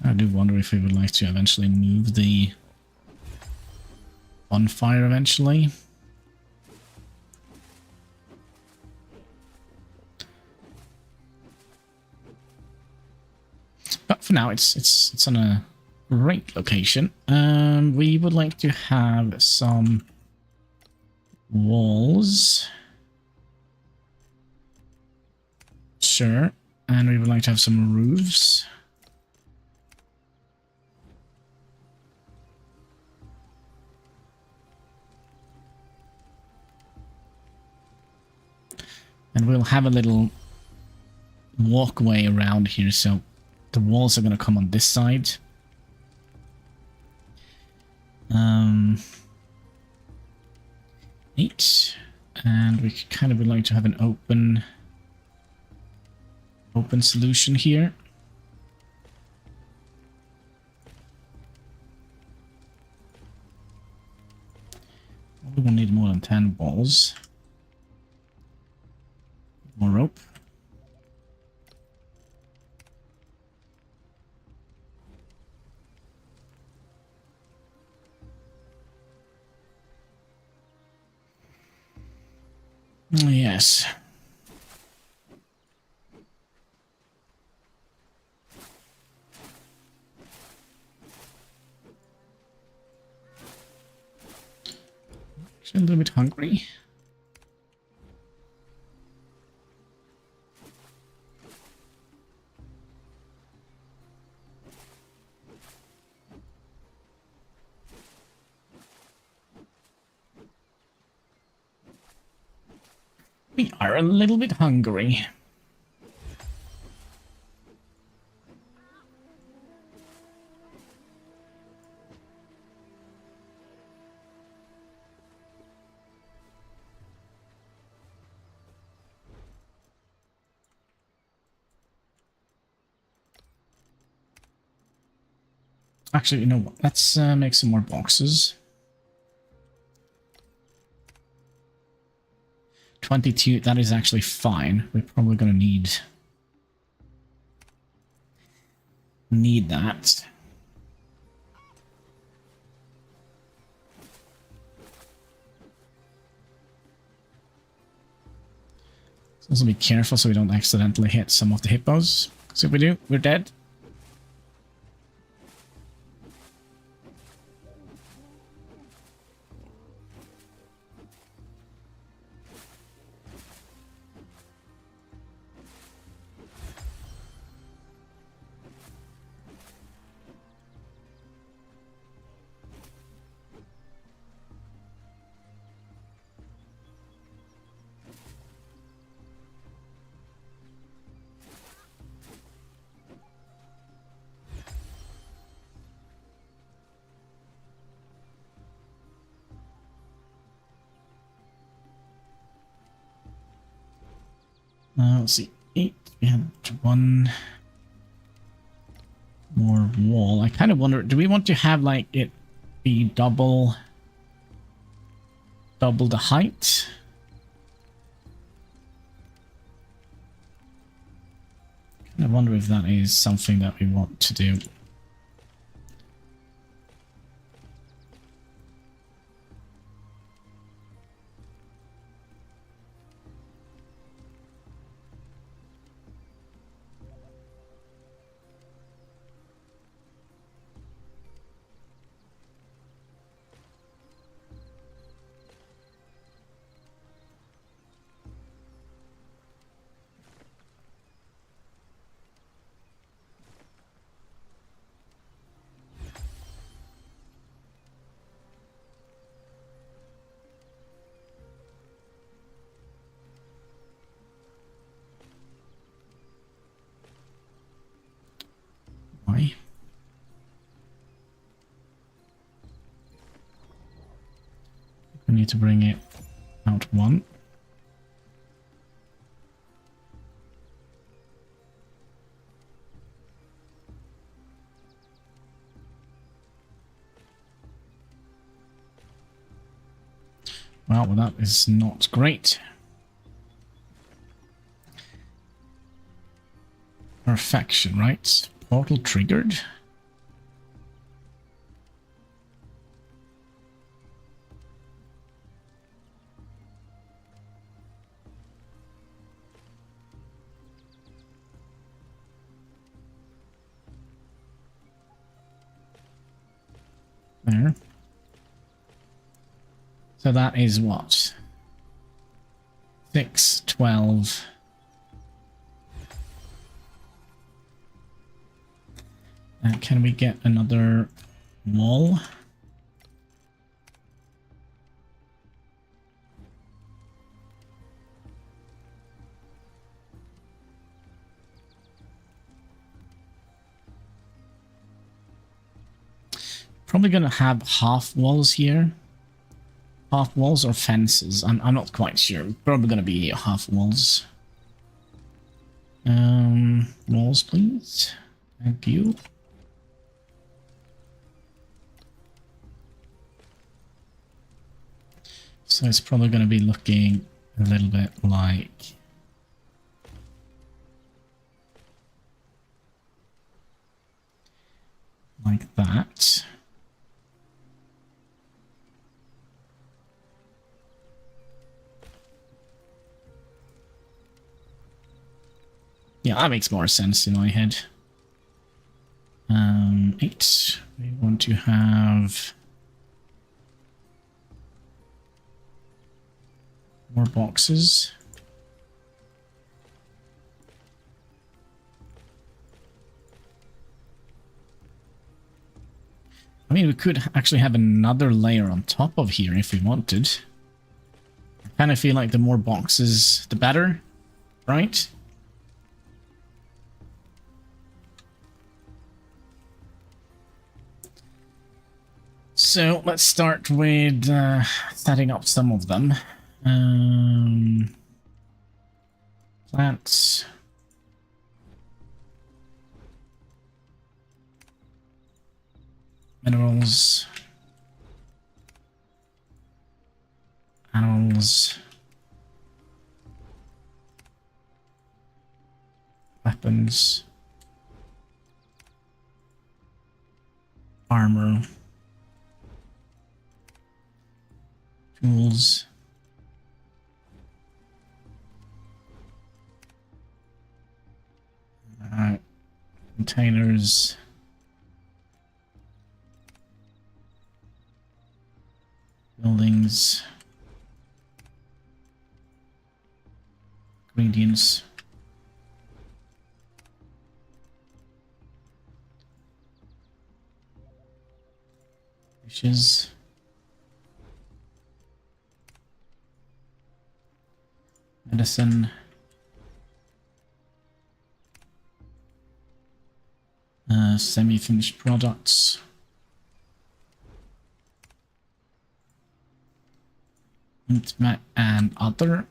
I do wonder if we would like to eventually move the bonfire eventually. But for now, it's on a great location. We would like to have some walls. Sure. And we would like to have some roofs. And we'll have a little walkway around here, so the walls are going to come on this side. 8. And we kind of would like to have an open solution here. We will need more than 10 balls. More rope. Oh, yes. Actually, a little bit hungry. We are a little bit hungry. Actually, you know what? Let's make some more boxes. 22, that is actually fine. We're probably going to need that. So also be careful so we don't accidentally hit some of the hippos. So if we do, we're dead. Let's see, 8. We have 1 more wall. I kind of wonder, do we want to have like it be double the height? I wonder if that is something that we want to do. Why? We need to bring it out 1. Well, that is not great. Perfection, right? Portal triggered. There. So that is what? 6, 12. Can we get another wall? Probably gonna have half walls here. half walls or fences? I'm not quite sure. Probably gonna be half walls. Walls, please. Thank you. So it's probably gonna be looking a little bit like that. Yeah, that makes more sense in my head. 8. We want to have more boxes. I mean, we could actually have another layer on top of here if we wanted. I kind of feel like the more boxes, the better, right? So let's start with setting up some of them. Plants. Minerals. Animals. Weapons. Armor. Tools. Containers. Buildings. Ingredients. Dishes. Medicine. Semi-finished products. And other.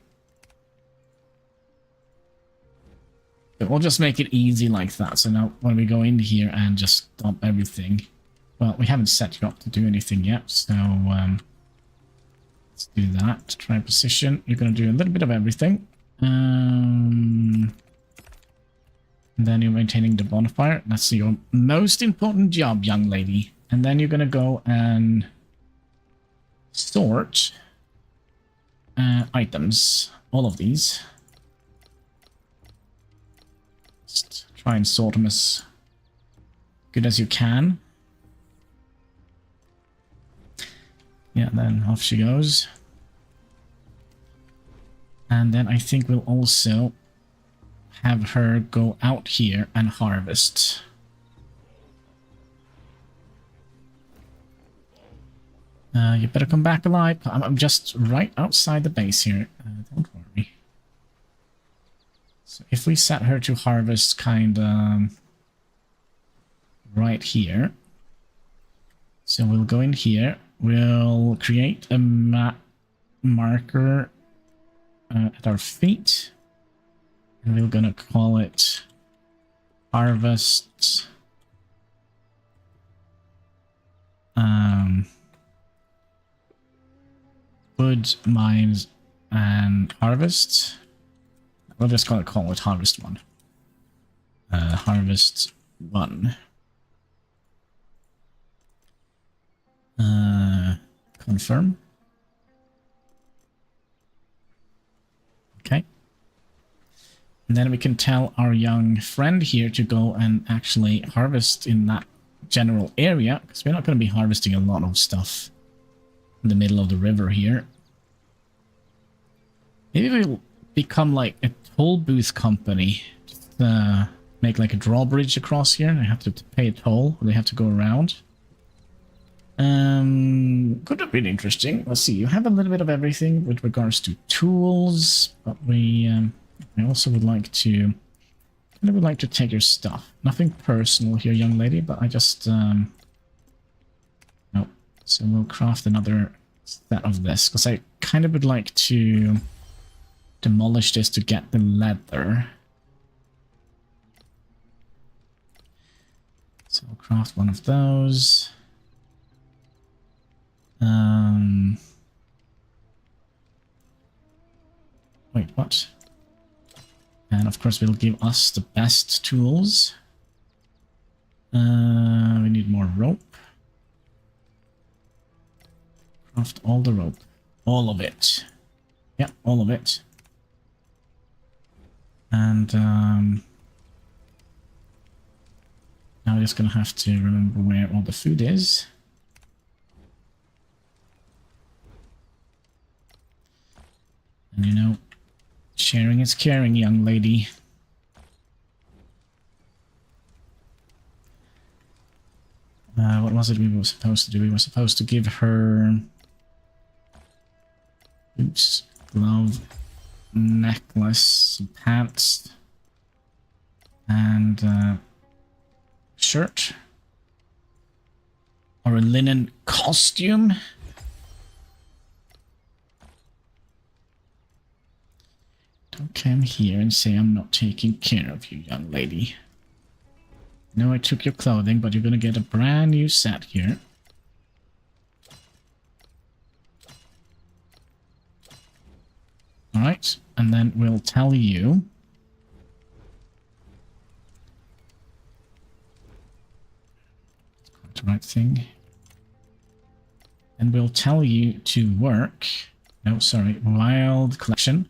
But we'll just make it easy like that. So now when we go in here and just dump everything. Well, we haven't set you up to do anything yet. So let's do that. Try position. You're going to do a little bit of everything. And then you're maintaining the bonfire. That's your most important job, young lady. And then you're going to go and sort items. All of these. Just try and sort them as good as you can. Yeah, then off she goes. And then I think we'll also have her go out here and harvest. You better come back alive. I'm just right outside the base here. Don't worry. So if we set her to harvest kind of right here. So we'll go in here. We'll create a map marker at our feet. And we're gonna call it harvest wood, mines, and harvest. We'll just call it harvest 1. Harvest 1. Confirm. Okay. And then we can tell our young friend here to go and actually harvest in that general area, because we're not going to be harvesting a lot of stuff in the middle of the river here. Maybe we'll become like a toll booth company. Just make like a drawbridge across here. They have to pay a toll, or they have to go around. Could have been interesting. Let's see. You have a little bit of everything with regards to tools, but I also would like to take your stuff. Nothing personal here, young lady, but I just no. So we'll craft another set of this, because I kind of would like to demolish this to get the leather. So I'll craft one of those. Wait, what? And of course we'll give us the best tools. We need more rope. Craft all the rope. All of it. Yeah, all of it. And now we're just gonna have to remember where all the food is. And you know, sharing is caring, young lady. What was it we were supposed to do? We were supposed to give her boots, glove, necklace, pants, and shirt, or a linen costume. Don't come here and say I'm not taking care of you, young lady. No, I took your clothing, but you're gonna get a brand new set here. Alright, and then we'll tell you... the right thing. And we'll tell you to work... No, sorry, wild collection.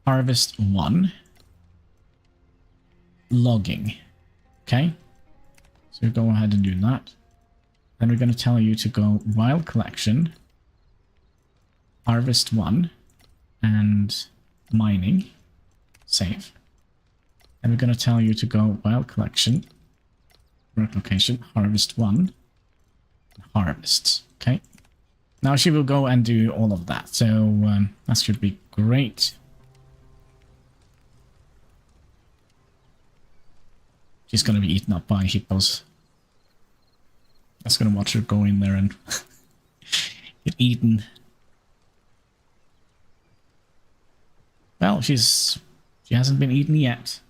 Harvest 1. Logging. Okay? So go ahead and do that. Then we're going to tell you to go wild collection. Harvest 1. And mining. Save. And we're going to tell you to go wild collection. Work location. Harvest 1. Harvest. Okay? Now she will go and do all of that. So that should be great. She's gonna be eaten up by hippos. I'm just gonna watch her go in there and get eaten. Well, she hasn't been eaten yet.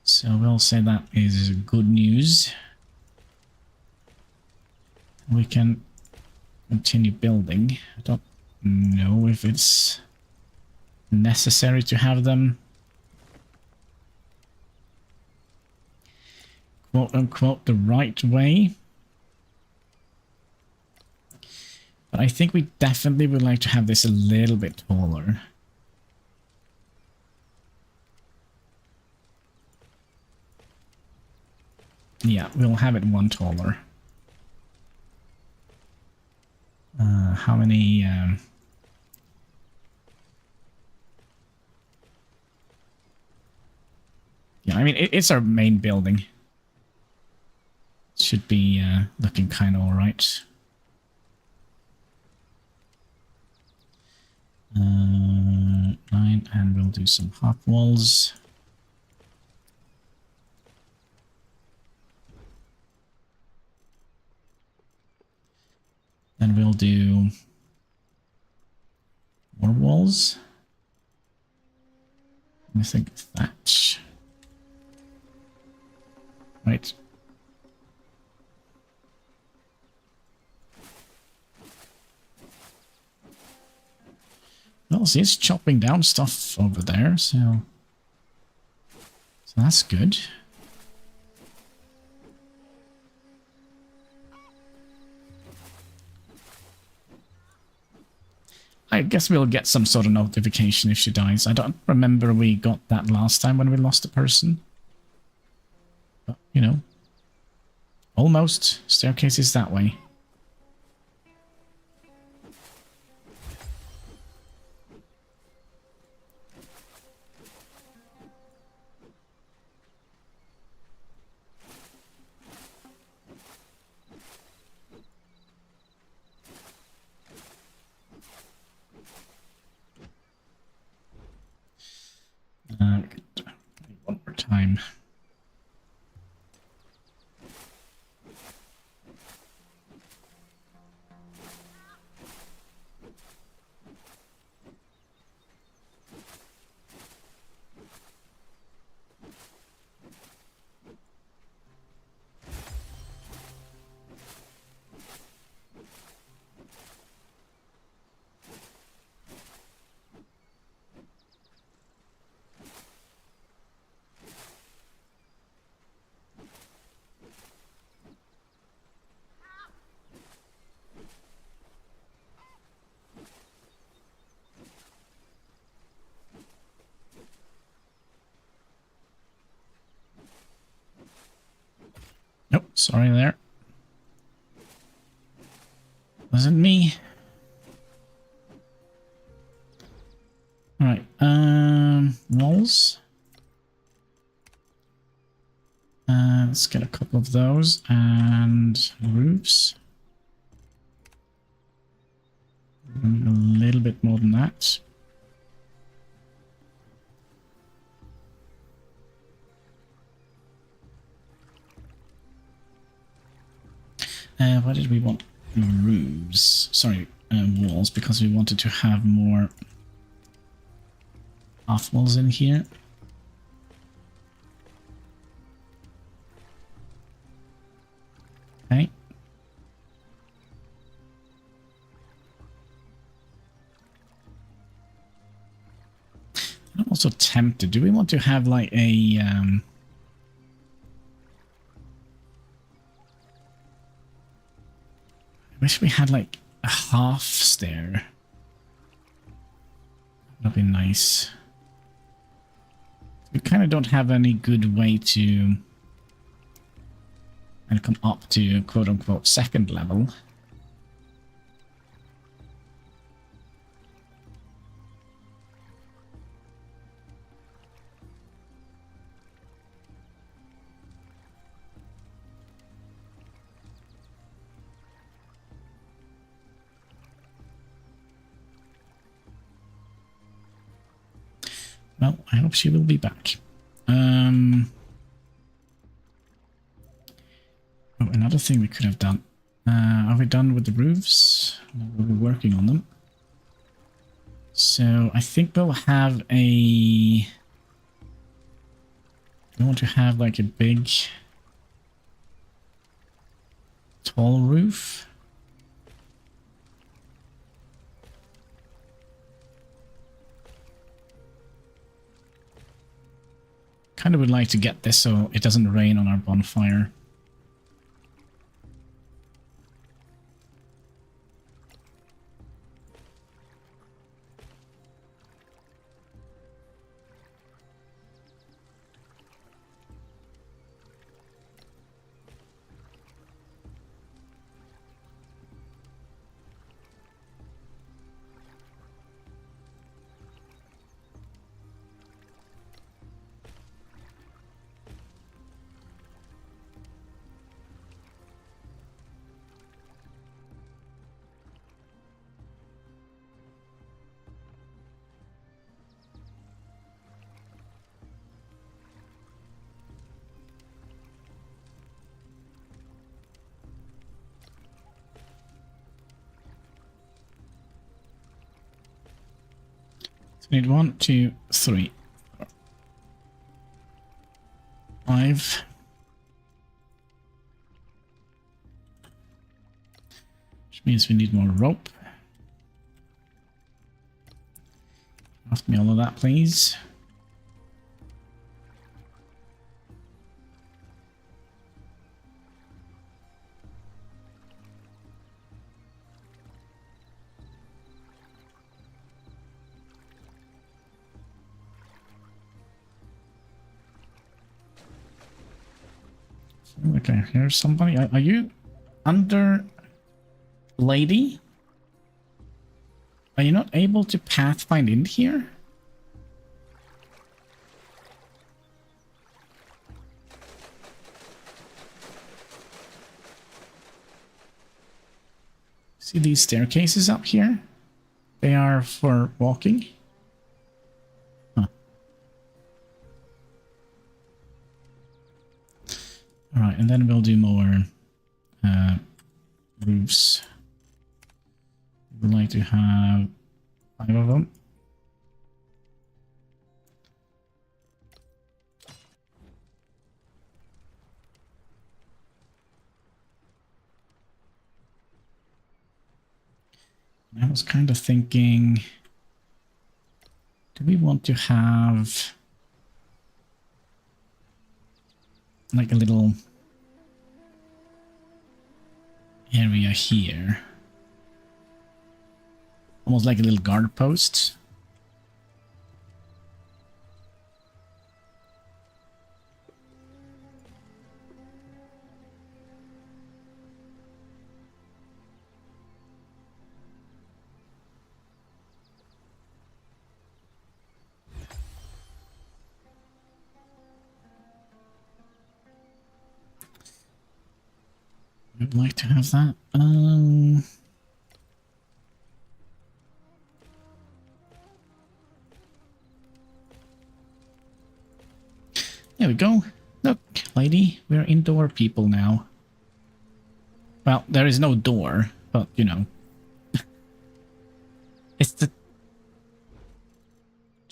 So we'll say that is good news. We can continue building. I don't know if it's necessary to have them quote-unquote the right way. But I think we definitely would like to have this a little bit taller. Yeah, we'll have it one taller. How many... Yeah, I mean, it's our main building. Should be looking kind of alright. 9, and we'll do some hot walls. Then we'll do more walls. I think thatch. Right. Well, see, it's chopping down stuff over there, so that's good. I guess we'll get some sort of notification if she dies. I don't remember we got that last time when we lost a person. But, you know, almost. Staircase is that way. One more time. Sorry there. Was it me? Alright, walls. Let's get a couple of those, and roofs. A little bit more than that. Why did we want roofs? Sorry, walls, because we wanted to have more half walls in here. Okay. I'm also tempted. Do we want to have like a I wish we had like a half stair. That'd be nice. We kind of don't have any good way to and come up to quote-unquote second level. Well, I hope she will be back. Oh, another thing we could have done. Are we done with the roofs? No, we'll be working on them. So I think we'll have a... I want to have like a big tall roof. Kind of would like to get this so it doesn't rain on our bonfire. Need 1, 2, 3, 4, 5. Which means we need more rope. Ask me all of that, please. Okay, here's somebody. Are you under lady? Are you not able to pathfind in here? See these staircases up here? They are for walking. Alright, and then we'll do more roofs. We'd like to have 5 of them. I was kind of thinking, do we want to have like a little area here? Almost like a little guard post. would like to have that. There we go. Look, lady, we're indoor people now. Well, there is no door, but, you know. It's the... Do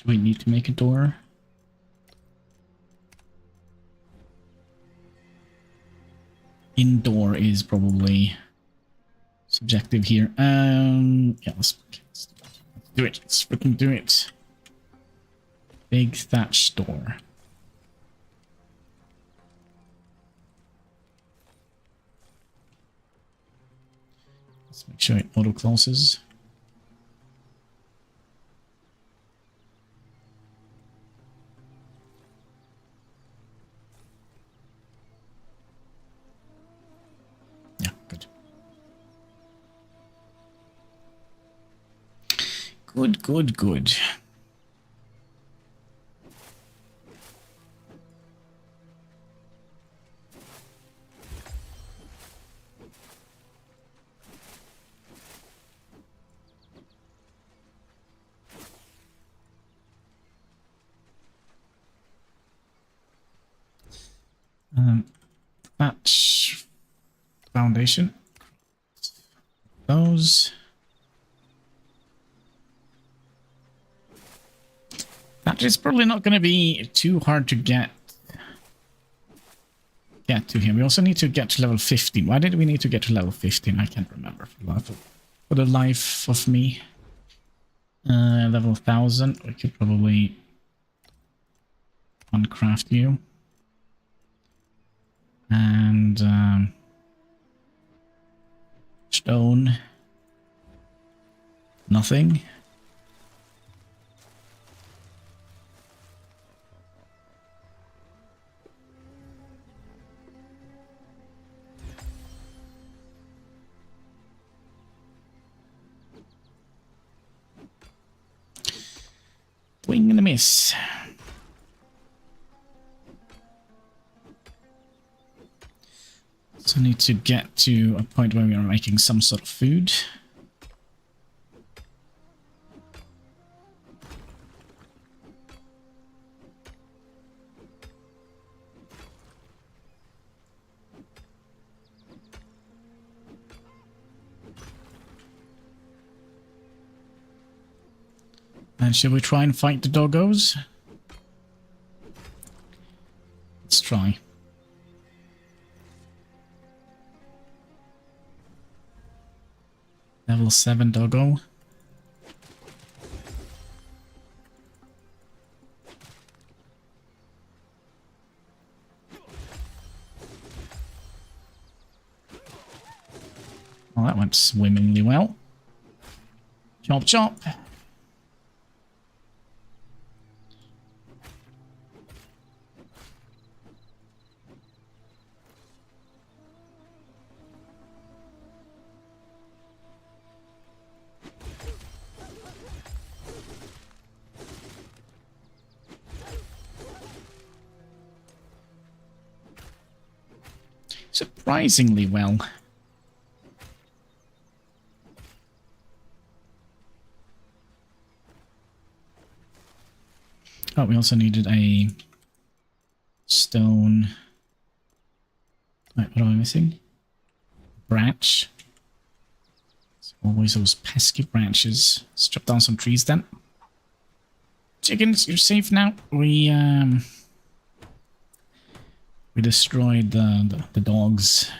we need to make a door? Indoor is probably subjective here. Yeah, let's do it. Let's freaking do it. Big thatch door. Let's make sure it auto closes. Yeah, good. Good, good, good. Thatch foundation. Those. That is probably not going to be too hard to get to here. We also need to get to level 15. Why did we need to get to level 15? I can't remember for the life of me. Level 1000. We could probably uncraft you. And stone. Nothing. Swing and a miss. So I need to get to a point where we are making some sort of food. And should we try and fight the doggos? Let's try. Level 7 doggo. Well, that went swimmingly well. Chop chop. Surprisingly well. Oh, we also needed a stone. Wait, what am I missing? Branch. It's always those pesky branches. Let's chop down some trees then. Chickens, you're safe now. We destroyed the dogs.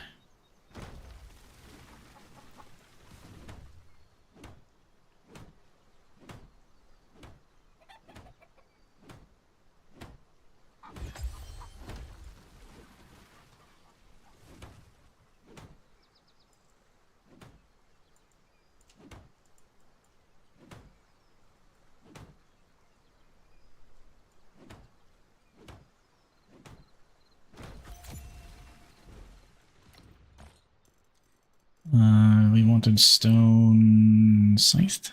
We wanted stone scythe.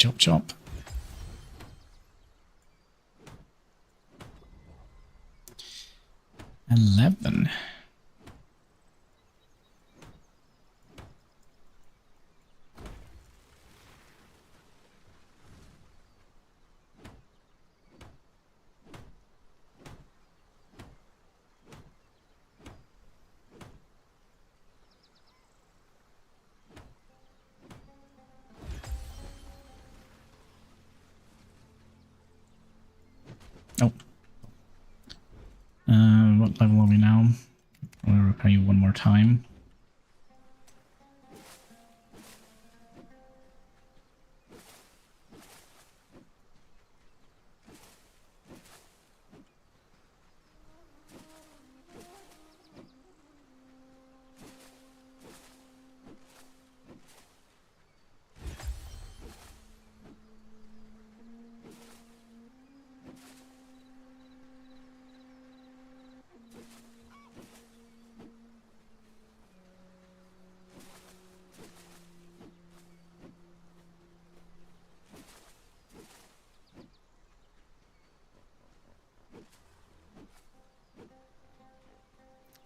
chop, chop. $11. Oh. What level are we now? I'll repair you one more time.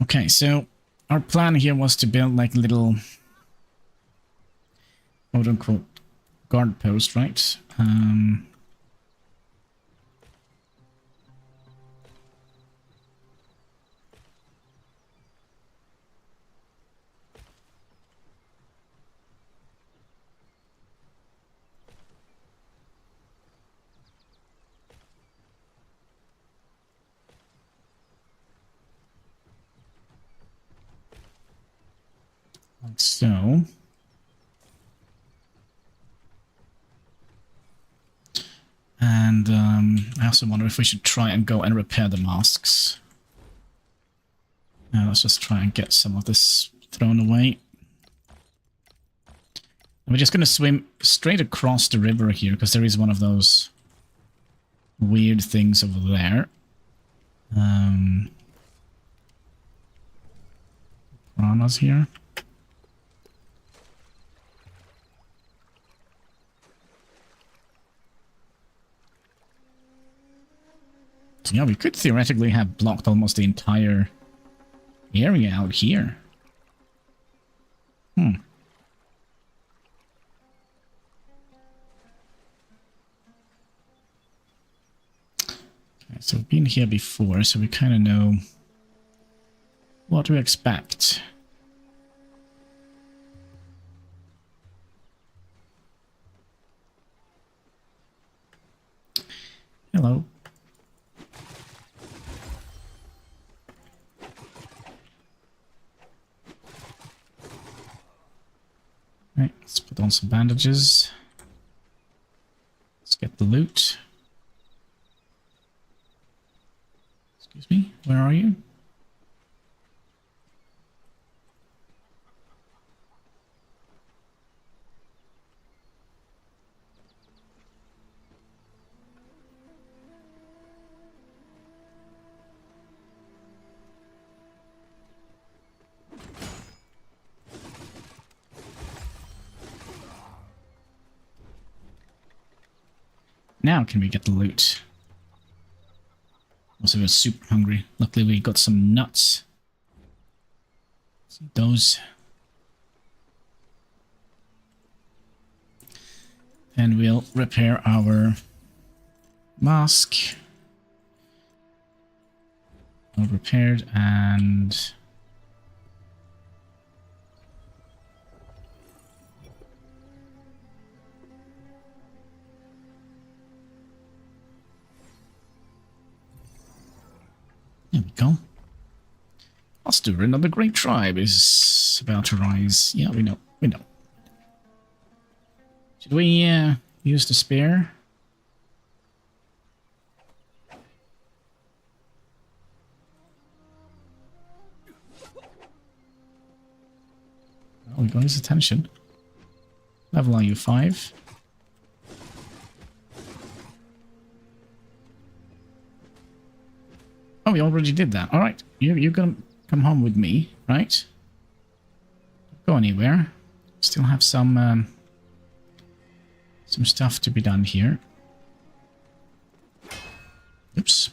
Okay, so our plan here was to build like a little quote-unquote guard post, right? Like so. And I also wonder if we should try and go and repair the masks. Now let's just try and get some of this thrown away. And we're just going to swim straight across the river here, because there is one of those weird things over there. Piranhas here. So yeah, we could theoretically have blocked almost the entire area out here. Okay, so we've been here before, so we kind of know what to expect. Hello. Right, let's put on some bandages. Let's get the loot. Excuse me, where are you? Now can we get the loot? Also, we're super hungry. Luckily, we got some nuts. Those. And we'll repair our mask. All repaired, and there we go. Oster, another great tribe is about to rise. Yeah, we know. We know. Should we use the spear? Oh, we got his attention. Level are you? 5? Oh, we already did that. All right, you're gonna come home with me, right? Don't go anywhere. Still have some some stuff to be done here. Oops.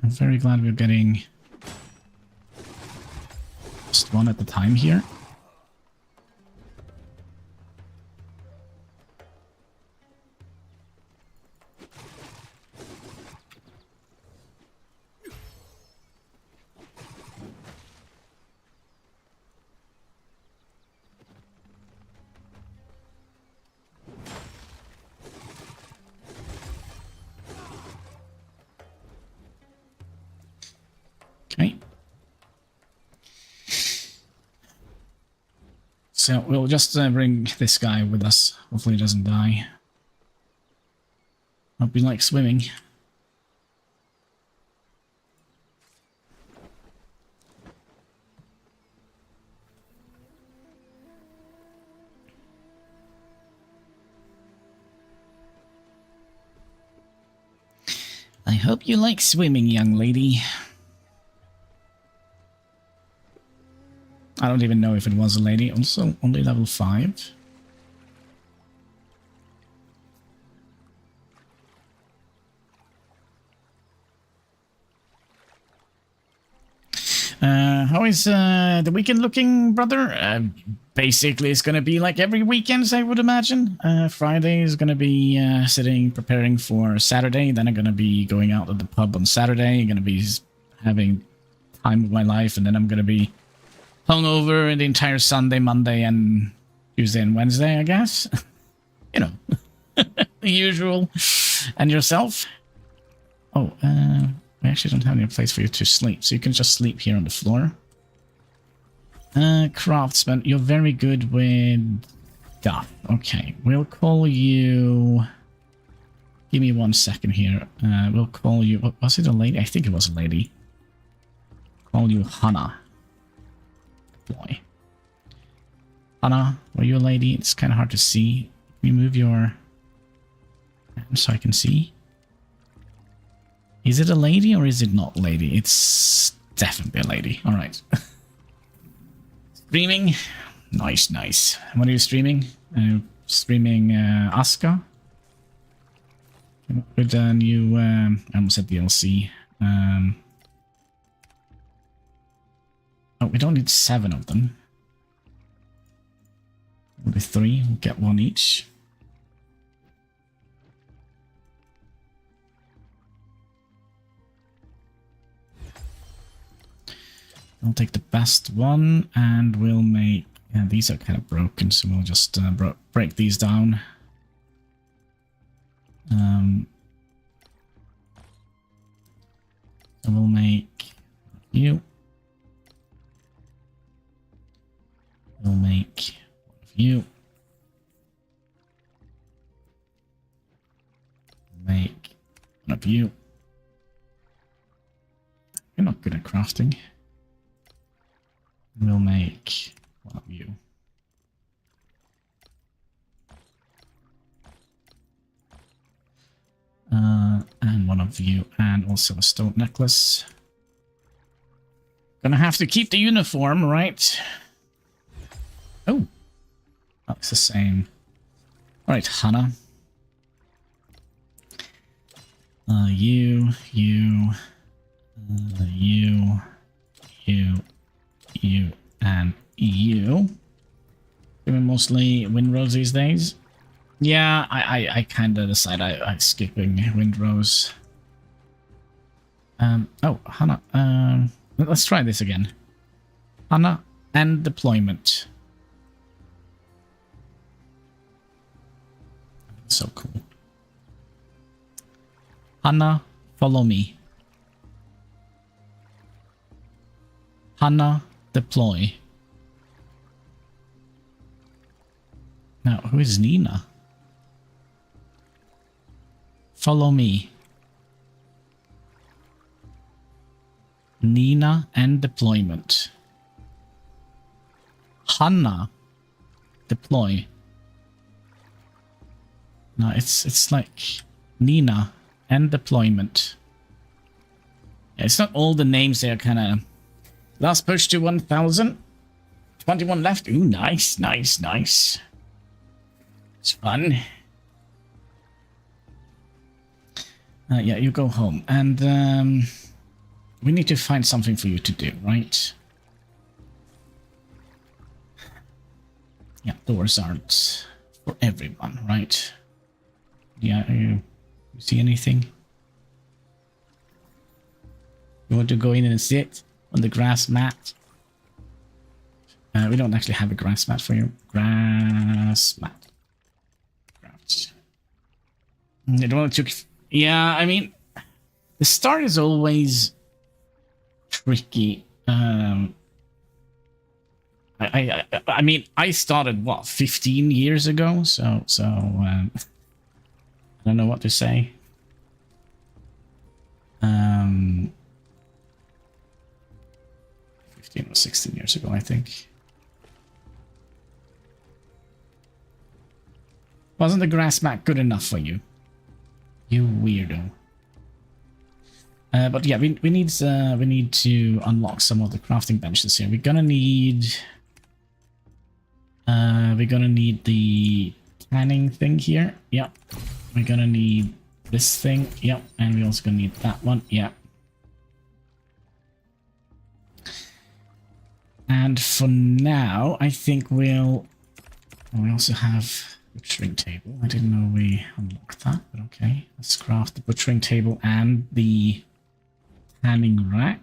I'm very glad we're getting just one at a time here. Okay. So we'll just bring this guy with us. Hopefully he doesn't die. Hope you like swimming. I hope you like swimming, young lady. I don't even know if it was a lady. Also, only level 5. How is the weekend looking, brother? Basically, it's going to be like every weekend, I would imagine. Friday is going to be sitting, preparing for Saturday. Then I'm going to be going out to the pub on Saturday. I'm going to be having time of my life. And then I'm going to be hungover the entire Sunday, Monday, and Tuesday and Wednesday, I guess. You know, the usual. And yourself? Oh, we actually don't have any place for you to sleep, so you can just sleep here on the floor. Craftsman, you're very good with stuff. Okay, we'll call you... Give me 1 second here. We'll call you... Was it a lady? I think it was a lady. Call you Hannah. Boy. Hannah, were you a lady? It's kind of hard to see. Can you move your... so I can see? Is it a lady or is it not a lady? It's definitely a lady. All right. Streaming. Nice, nice. What are you streaming? Streaming Asuka. With a new... I almost said DLC. Oh, we don't need 7 of them. Only 3. We'll get 1 each. I'll take the best one, and we'll make... Yeah, these are kind of broken, so we'll just break these down. So we'll make you. We'll make one of you. Make one of you. You're not good at crafting. We'll make one of you. And one of you, and also a stone necklace. Gonna have to keep the uniform, right? Oh, that's the same. All right, Hannah. You, and you. Doing mostly windrows these days. Yeah, I kind of decide I'm skipping windrows. Oh, Hannah. Let's try this again. Hannah and deployment. So cool. Hannah, follow me. Hannah, deploy. Now, who is Nina? Follow me. Nina and deployment. Hanna. Deploy. No, it's like Nina and deployment. Yeah, it's not all the names there, kind of. Last push to 1,000. 21 left. Ooh, nice, nice, nice. It's fun. Yeah, you go home. And we need to find something for you to do, right? Yeah, doors aren't for everyone, right? Yeah, you see anything? You want to go in and sit on the grass mat? We don't actually have a grass mat for you. Grass mat. It only took... Yeah, I mean, the start is always tricky. I mean, I started, what, 15 years ago? So I don't know what to say. 15 or 16 years ago, I think. Wasn't the grass mat good enough for you? You weirdo. But yeah, we need to unlock some of the crafting benches here. We're gonna need the tanning thing here. Yep. We're gonna need this thing. Yep. And we're also gonna need that one. Yep. And for now, I think we also have butchering table. I didn't know we unlocked that, but okay. Let's craft the butchering table and the tanning rack.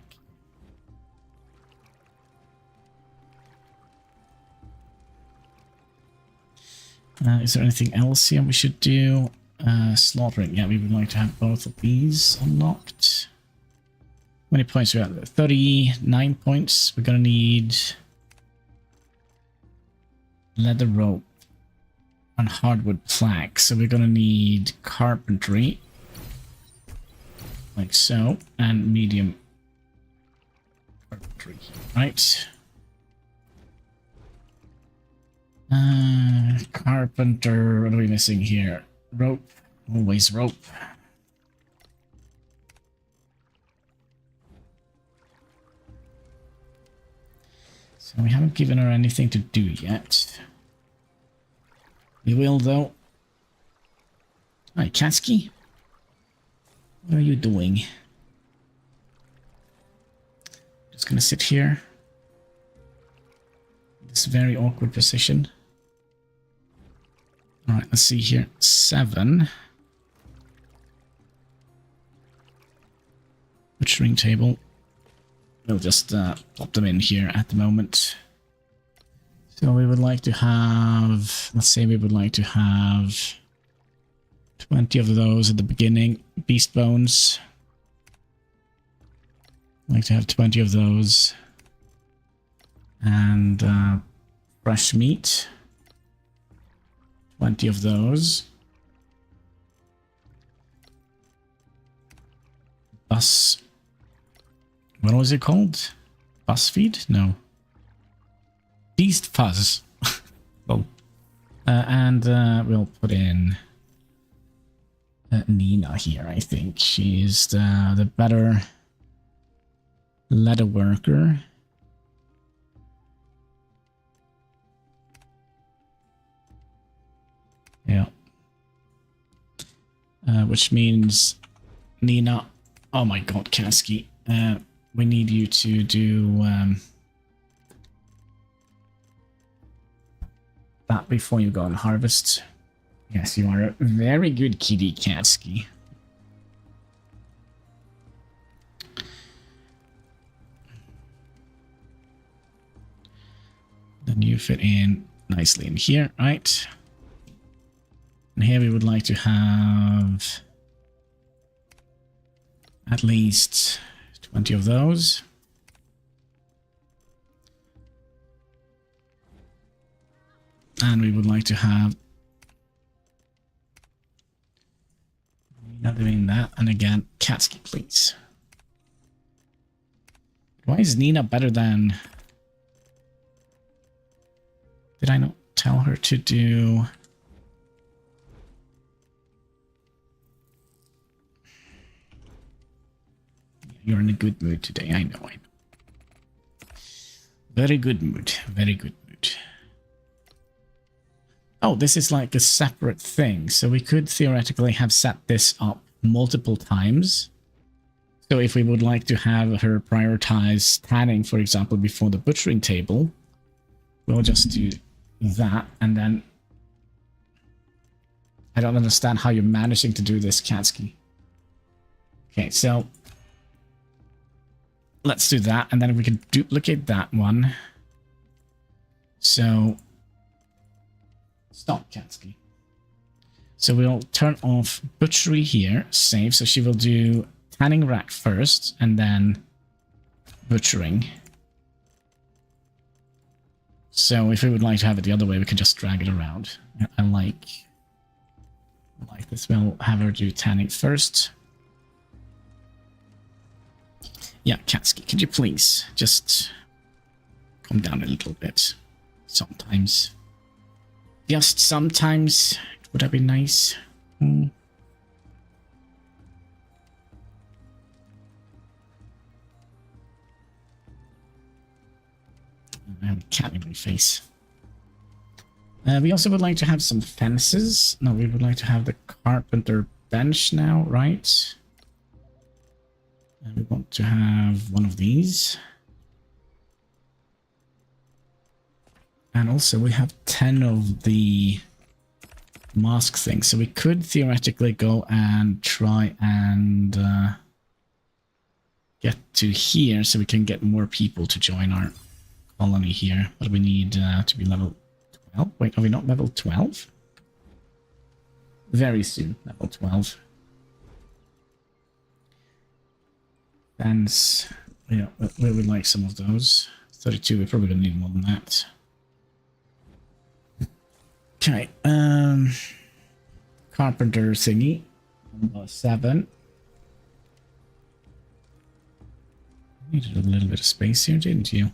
Is there anything else here we should do? Slaughtering. Yeah, we would like to have both of these unlocked. How many points are we at? 39 points. We're gonna need leather rope and hardwood plank. So we're gonna need carpentry. Like so. And medium carpentry. Right. Carpenter. What are we missing here? Rope. Always rope. So we haven't given her anything to do yet. We will, though. Hi, Katsky. What are you doing? Just gonna sit here. This very awkward position. Alright, let's see here. 7. Butchering table. We'll just pop them in here at the moment. So we would like to have... Let's say we would like to have 20 of those at the beginning. Beast bones. I'd like to have 20 of those. And fresh meat. 20 of those. Bus. What was it called? BuzzFeed? No. Beast fuzz. Oh. And we'll put in Nina here, I think. She's the better leather worker. Yeah. Which means Nina. Oh my god, Kasky. We need you to do that before you go and harvest. Yes, you are a very good kitty, Kasky. Then you fit in nicely in here, right? And here we would like to have at least 20 of those. And we would like to have Not doing that. And again, Katsuki, please. Why is Nina better than... Did I not tell her to do... You're in a good mood today, I know. Very good mood, very good mood. Oh, this is like a separate thing, so we could theoretically have set this up multiple times. So if we would like to have her prioritize tanning, for example, before the butchering table, we'll just do that, and then... I don't understand how you're managing to do this, Katsuki. Okay, so... let's do that, and then we can duplicate that one. So... Stop, Katsuki. So we'll turn off butchery here, save, so she will do tanning rack first, and then butchering. So if we would like to have it the other way, we can just drag it around. I like this. We'll have her do tanning first. Yeah, Katsuki, could you please just calm down a little bit? Sometimes. Just sometimes. Would that be nice? I have a cat in my face. We also would like to have some fences. No, we would like to have the carpenter bench now, right? And we want to have one of these. And also we have 10 of the mask things. So we could theoretically go and try and get to here so we can get more people to join our colony here. But we need to be level 12. Wait, are we not level 12? Very soon, level 12. Fence. Yeah, we would like some of those. 32, we're probably gonna need more than that. Okay, carpenter thingy. Number 7. Needed a little bit of space here, didn't you?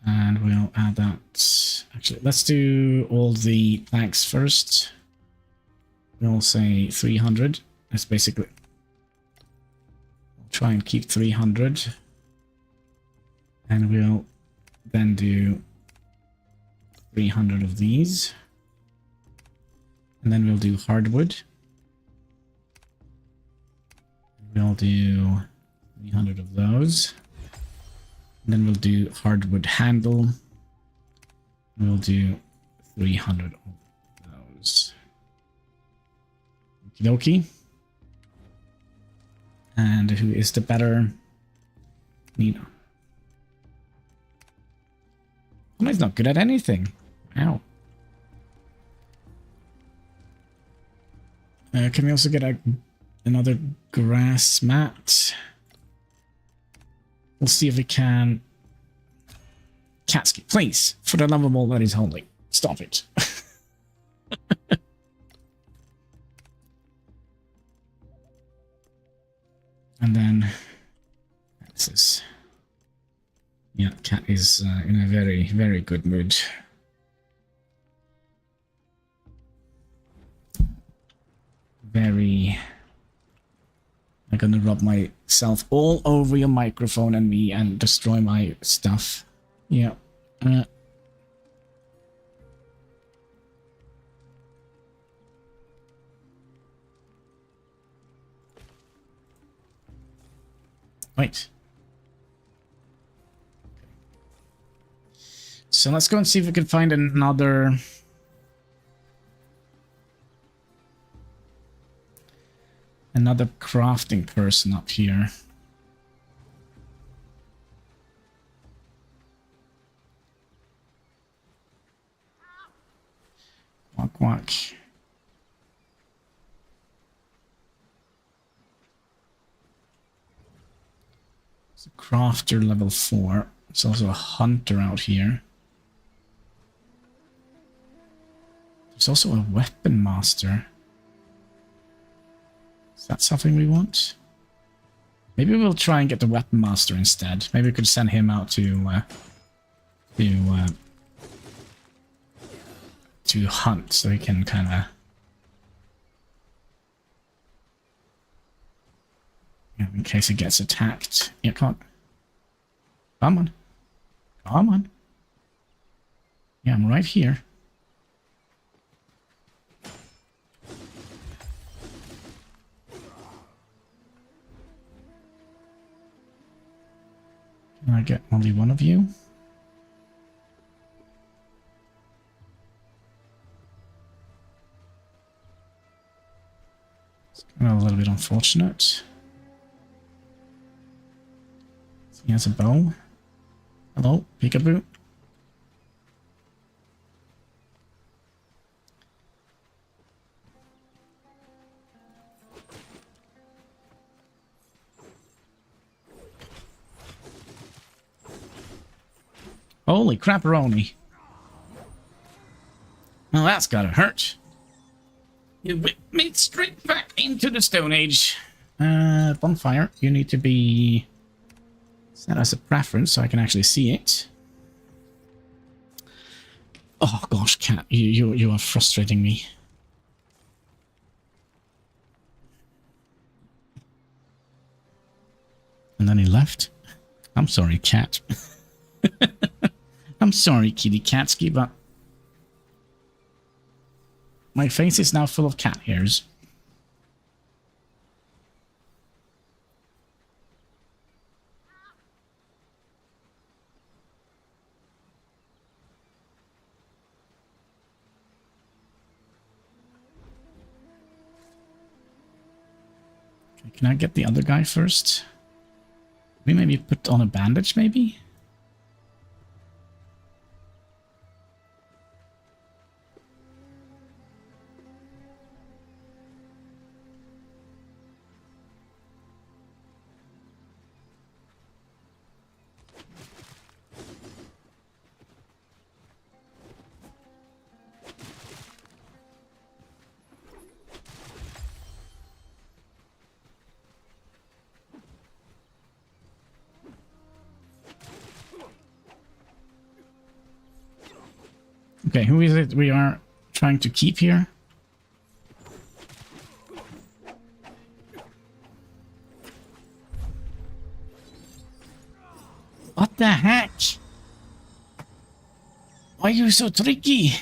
And we'll add that. Actually, let's do all the planks first. We'll say 300. That's basically... We'll try and keep 300. And we'll then do 300 of these. And then we'll do hardwood. We'll do 300 of those. And then we'll do hardwood handle. We'll do 300 of those. Okie dokie. And who is the better? Nina. Nina's not good at anything. Wow. Can we also get another grass mat? We'll see if we can... Katsuki, please, for the love of all that is holy, stop it. And then... This is... Yeah, Cat is in a very, very good mood. Very... I'm gonna rub myself all over your microphone and me and destroy my stuff. Yeah. Wait. So let's go and see if we can find another... Another crafting person up here. Quack, quack. It's a crafter level 4. There's also a hunter out here. There's also a weapon master. Is that something we want? Maybe we'll try and get the weapon master instead. Maybe we could send him out to hunt, so he can kind of, in case he gets attacked. Yeah, come on, come on. Yeah, I'm right here. Can I get only one of you? It's kind of a little bit unfortunate. He has a bow. Hello, peekaboo. Holy crapperoni. Well, that's gotta hurt. You whipped me straight back into the Stone Age. Bonfire, you need to be set as a preference so I can actually see it. Oh gosh, cat, you are frustrating me. And then he left. I'm sorry, cat. I'm sorry, kitty Catsky, but my face is now full of cat hairs. Okay, can I get the other guy first? We maybe put on a bandage, maybe? Okay, who is it we are trying to keep here? What the heck? Why are you so tricky?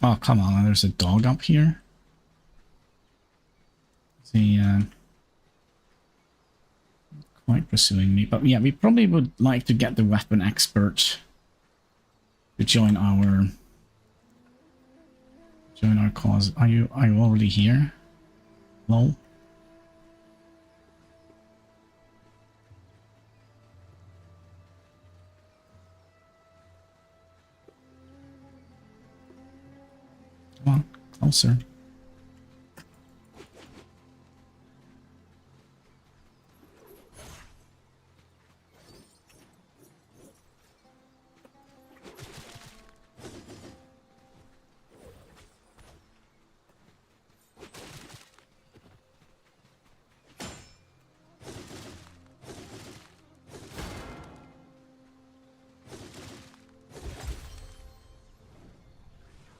Oh, come on, there's a dog up here. Is he, quite pursuing me? But yeah, we probably would like to get the weapon expert to join our cause. Are you already here? Hello? Come on, closer.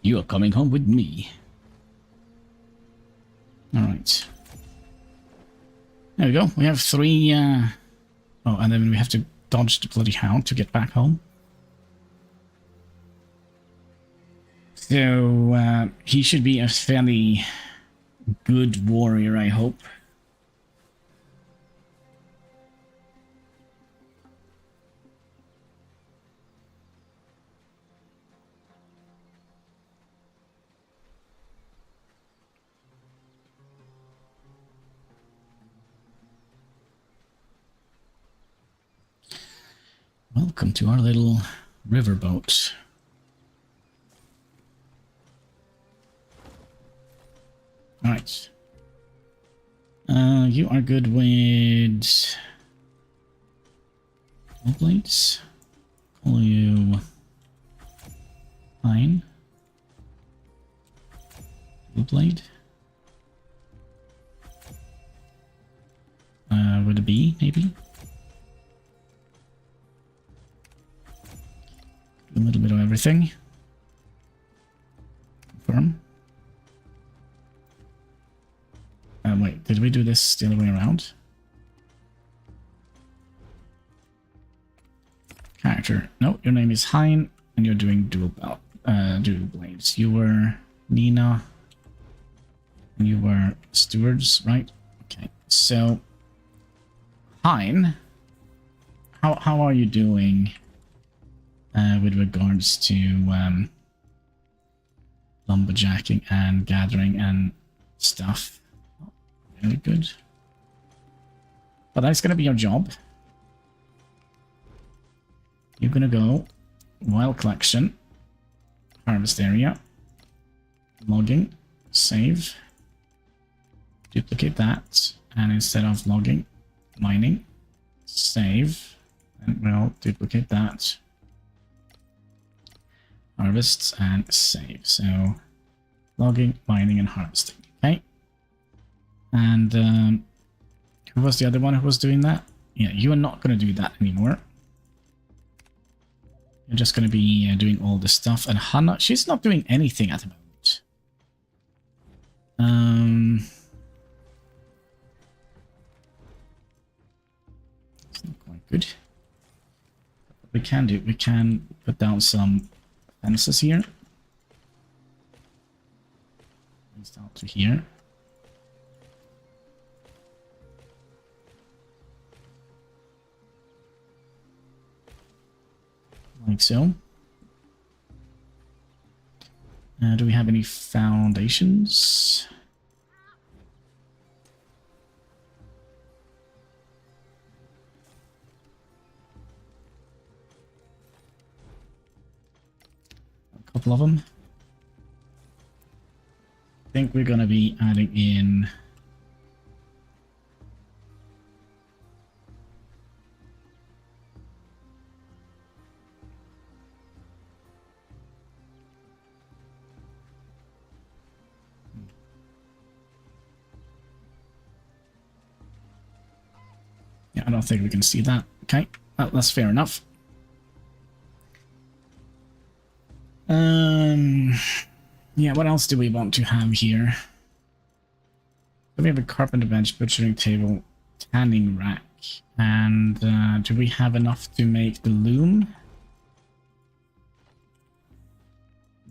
You are coming home with me. Alright. There we go. We have 3, oh, and then we have to dodge the bloody hound to get back home. So, he should be a fairly good warrior, I hope. Welcome to our little riverboat. Alright. You are good with blades. Call you fine. Blade. With a B, maybe? A little bit of everything. Confirm. Wait, did we do this the other way around? Character. No, your name is Hein, and you're doing dual blades. You were Nina, and you were stewards, right? Okay, so Hein, how are you doing with regards to lumberjacking and gathering and stuff? Really good. But that's gonna be your job. You're gonna go wild collection, harvest area, logging, save, duplicate that, and instead of logging, mining, save, and we'll duplicate that, harvest, and save. So logging, mining, and harvesting. Okay. And who was the other one who was doing that? Yeah, you are not going to do that anymore. You're just going to be doing all this stuff. And Hannah, she's not doing anything at the moment. It's not quite good. What we can do, we can put down some fences here. At least out to here. Like so. Do we have any foundations? A couple of them. I think we're gonna be adding in I don't think we can see that. Okay, well, that's fair enough. Yeah, what else do we want to have here? So we have a carpenter bench, butchering table, tanning rack, and do we have enough to make the loom?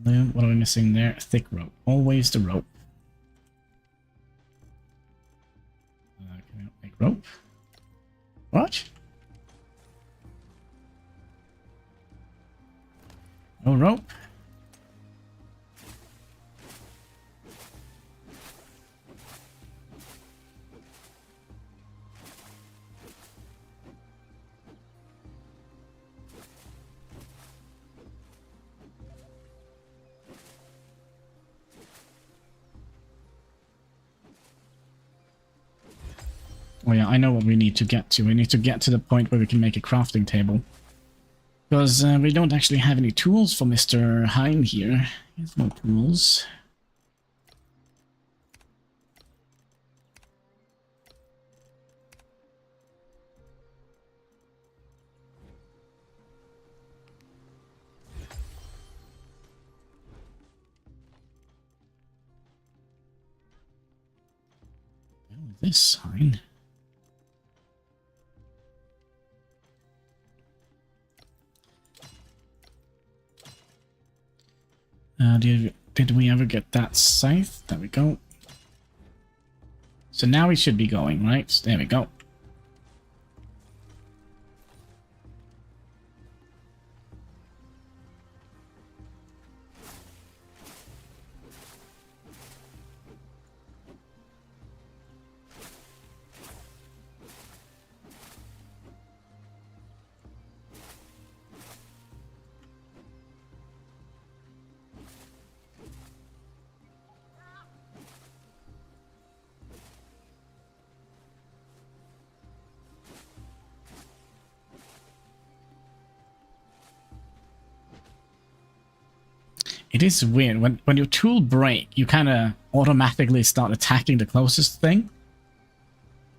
Loom, what are we missing there? Thick rope, always the rope. Can we not make rope? What? No rope? Oh yeah, I know what we need to get to. We need to get to the point where we can make a crafting table. Because we don't actually have any tools for Mr. Hein here. He has no tools. Oh, this sign. Did we ever get that scythe? There we go. So now we should be going, right? There we go. It is weird. When your tool break, you kind of automatically start attacking the closest thing.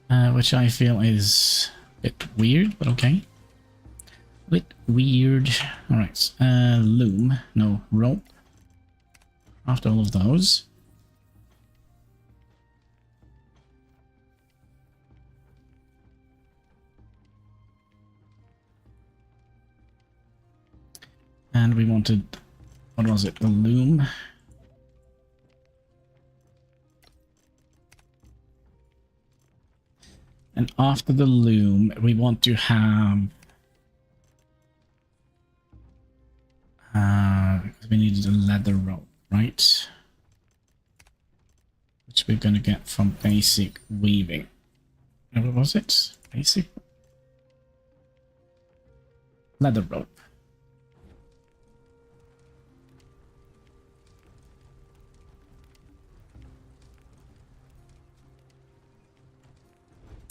Which I feel is a bit weird, but okay. A bit weird. Alright, loom. No, rope. After all of those. And we wanted, what was it, the loom? And after the loom, we want to have... because we needed a leather rope, right? Which we're going to get from basic weaving. What was it? Basic? Leather rope.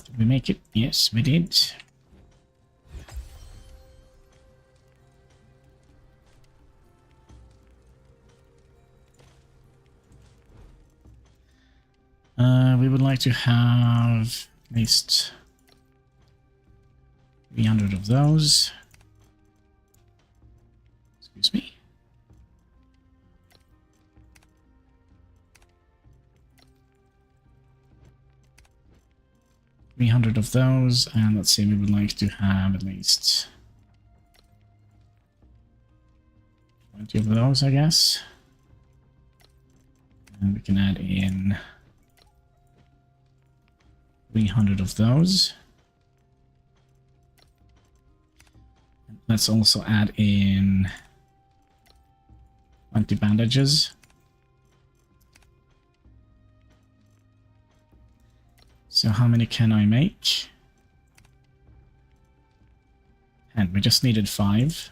Did we make it? Yes, we did. We would like to have at least 300 of those. Excuse me. $300 of those, and let's see, we would like to have at least 20 of those, I guess. And we can add in 300 of those. Let's also add in 20 bandages. So how many can I make? And we just needed 5.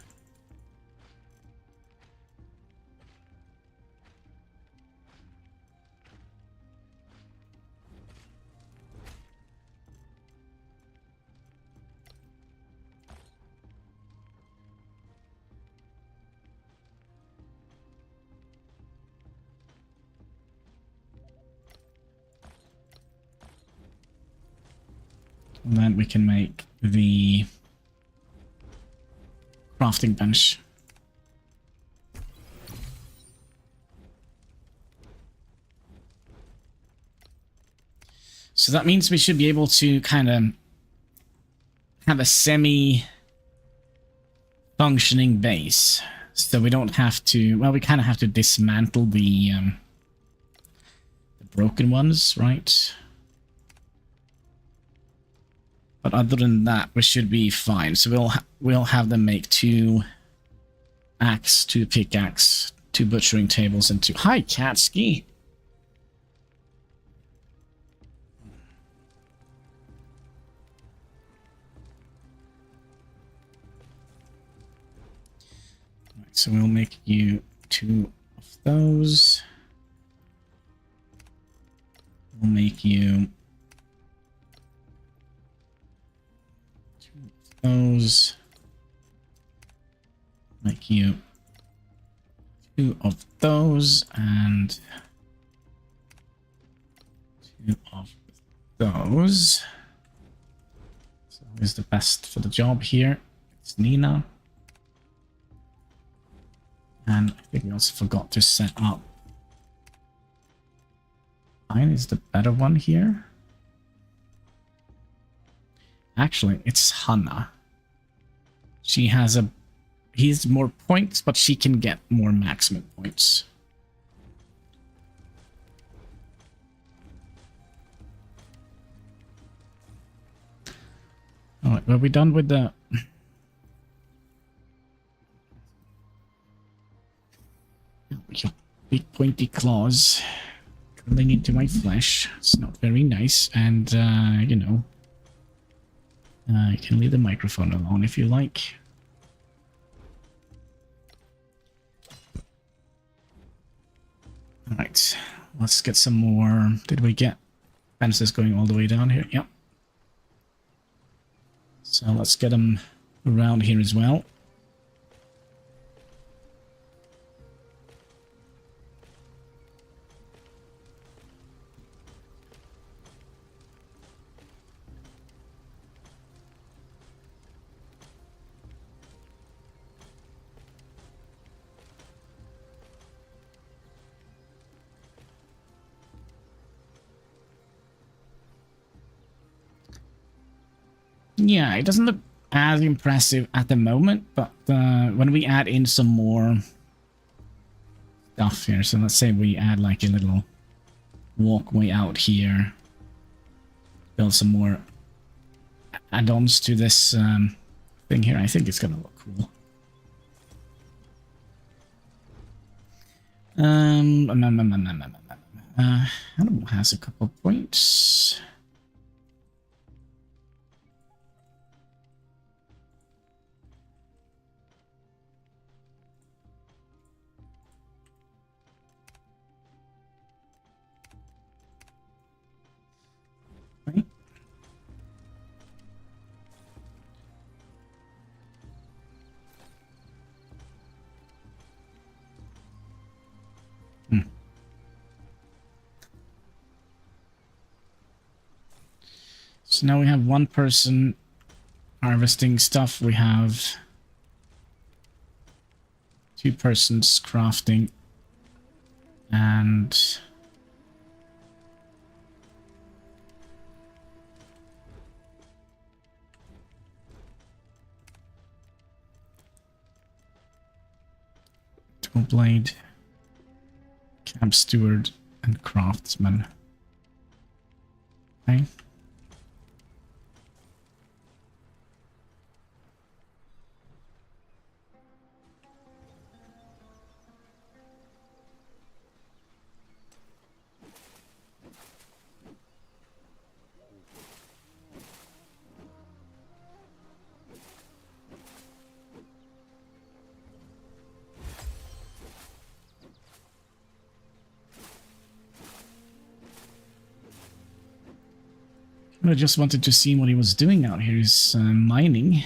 And then we can make the crafting bench. So that means we should be able to kind of have a semi-functioning base. So we don't have to, well, we kind of have to dismantle the broken ones, right? But other than that, we should be fine. So we'll have them make 2 axe, 2 pickaxe, 2 butchering tables, and 2... Hi, Katski! Right, so we'll make you 2 of those. We'll make you... those, make you 2 of those, and 2 of those. So who's the best for the job here? It's Nina. And I think we also forgot to set up. Mine is the better one here. Actually, it's Hannah. She has he's more points, but she can get more maximum points. Alright, were we done with the... Your big pointy claws curling into my flesh. It's not very nice, and, you know... you can leave the microphone alone if you like. Alright, let's get some more... Did we get fences going all the way down here? Yep. So let's get them around here as well. Yeah, it doesn't look as impressive at the moment, but when we add in some more stuff here, so let's say we add like a little walkway out here, build some more add-ons to this thing here, I think it's gonna look cool. Hannibal has a couple of points. Right. So now we have one person harvesting stuff. We have 2 persons crafting and tool blade, camp steward, and craftsman. Okay. I just wanted to see what he was doing out here. He's mining.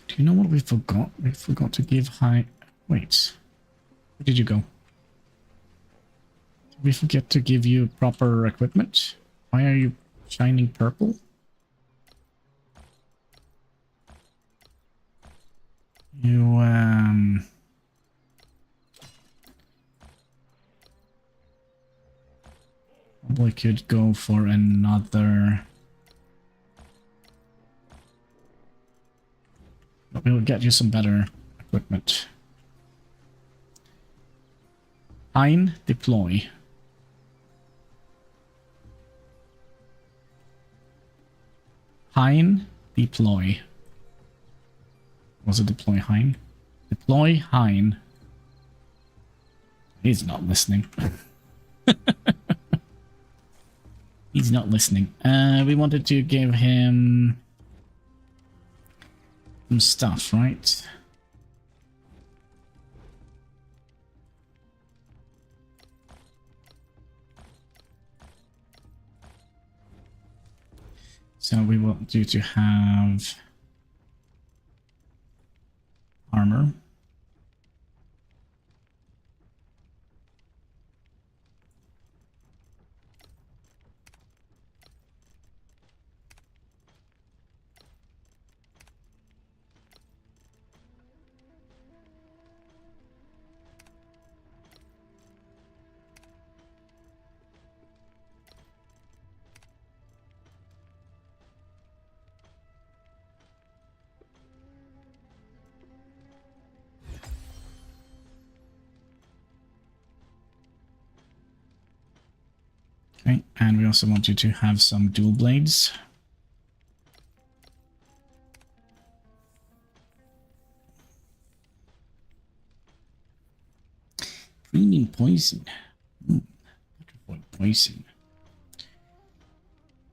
Do you know what we forgot? We forgot to give high... Wait. Where did you go? Did we forget to give you proper equipment? Why are you shining purple? You, probably could go for another... But we'll get you some better equipment. Hein, deploy. Hein, deploy. Was it deploy Hein? Deploy Hein. He's not listening. He's not listening. We wanted to give him some stuff, right? So we want you to have armor. Okay, and we also want you to have some dual blades. Green poison. Avoid poison.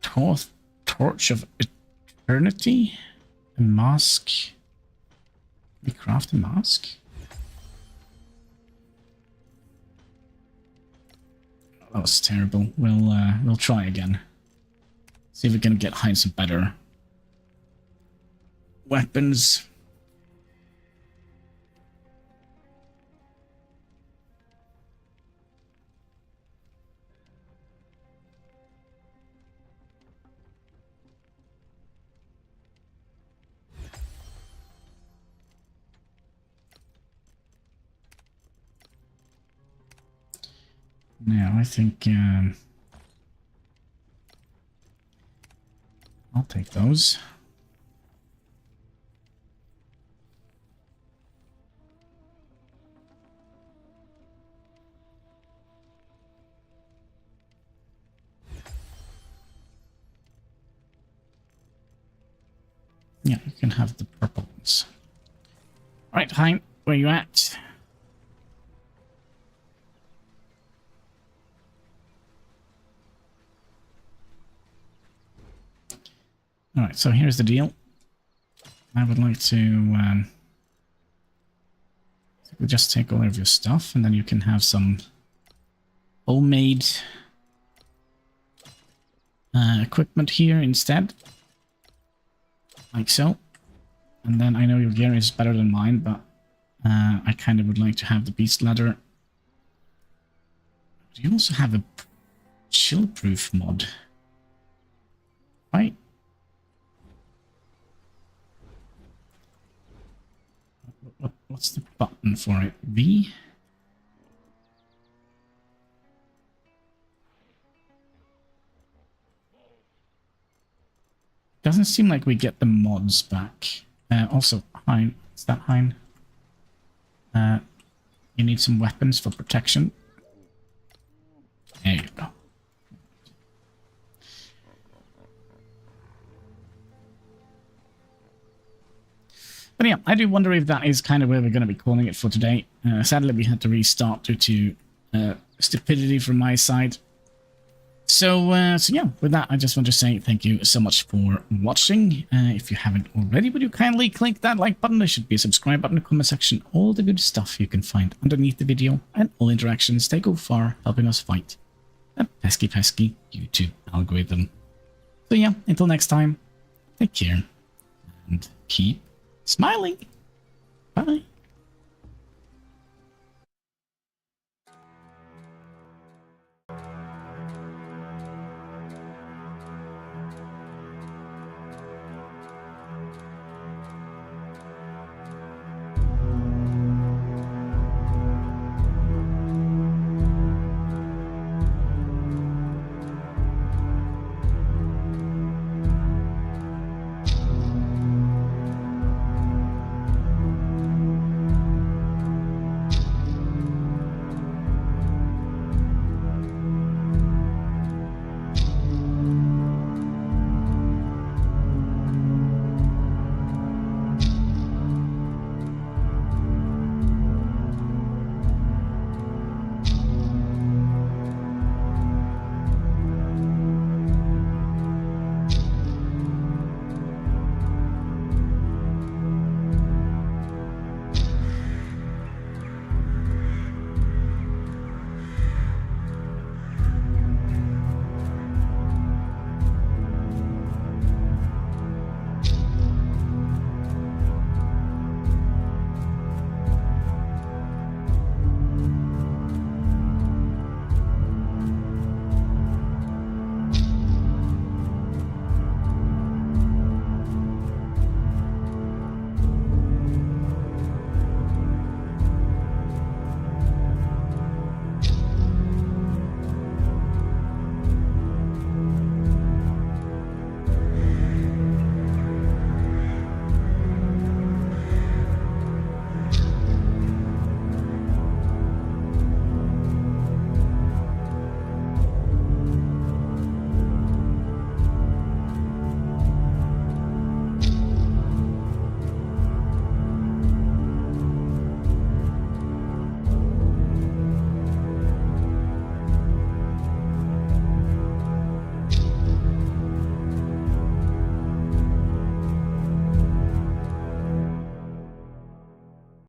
Torch of eternity. A mask. We craft a mask. That was terrible. We'll try again. See if we can hide some better weapons. No, I think I'll take those. Yeah, you can have the purple ones. Right, Hein, where you at? Alright, so here's the deal. I would like to just take all of your stuff, and then you can have some homemade equipment here instead. Like so. And then I know your gear is better than mine, but I kind of would like to have the beast ladder. Do you also have a chill-proof mod? Right. What's the button for it? V? Doesn't seem like we get the mods back. Also, Hein, is that Hein? You need some weapons for protection. There you go. But yeah, I do wonder if that is kind of where we're going to be calling it for today. Sadly, we had to restart due to stupidity from my side. So yeah, with that, I just want to say thank you so much for watching. If you haven't already, would you kindly click that like button? There should be a subscribe button in the comment section. All the good stuff you can find underneath the video, and all interactions they go far helping us fight that pesky YouTube algorithm. So yeah, until next time, take care and keep smiling. Bye.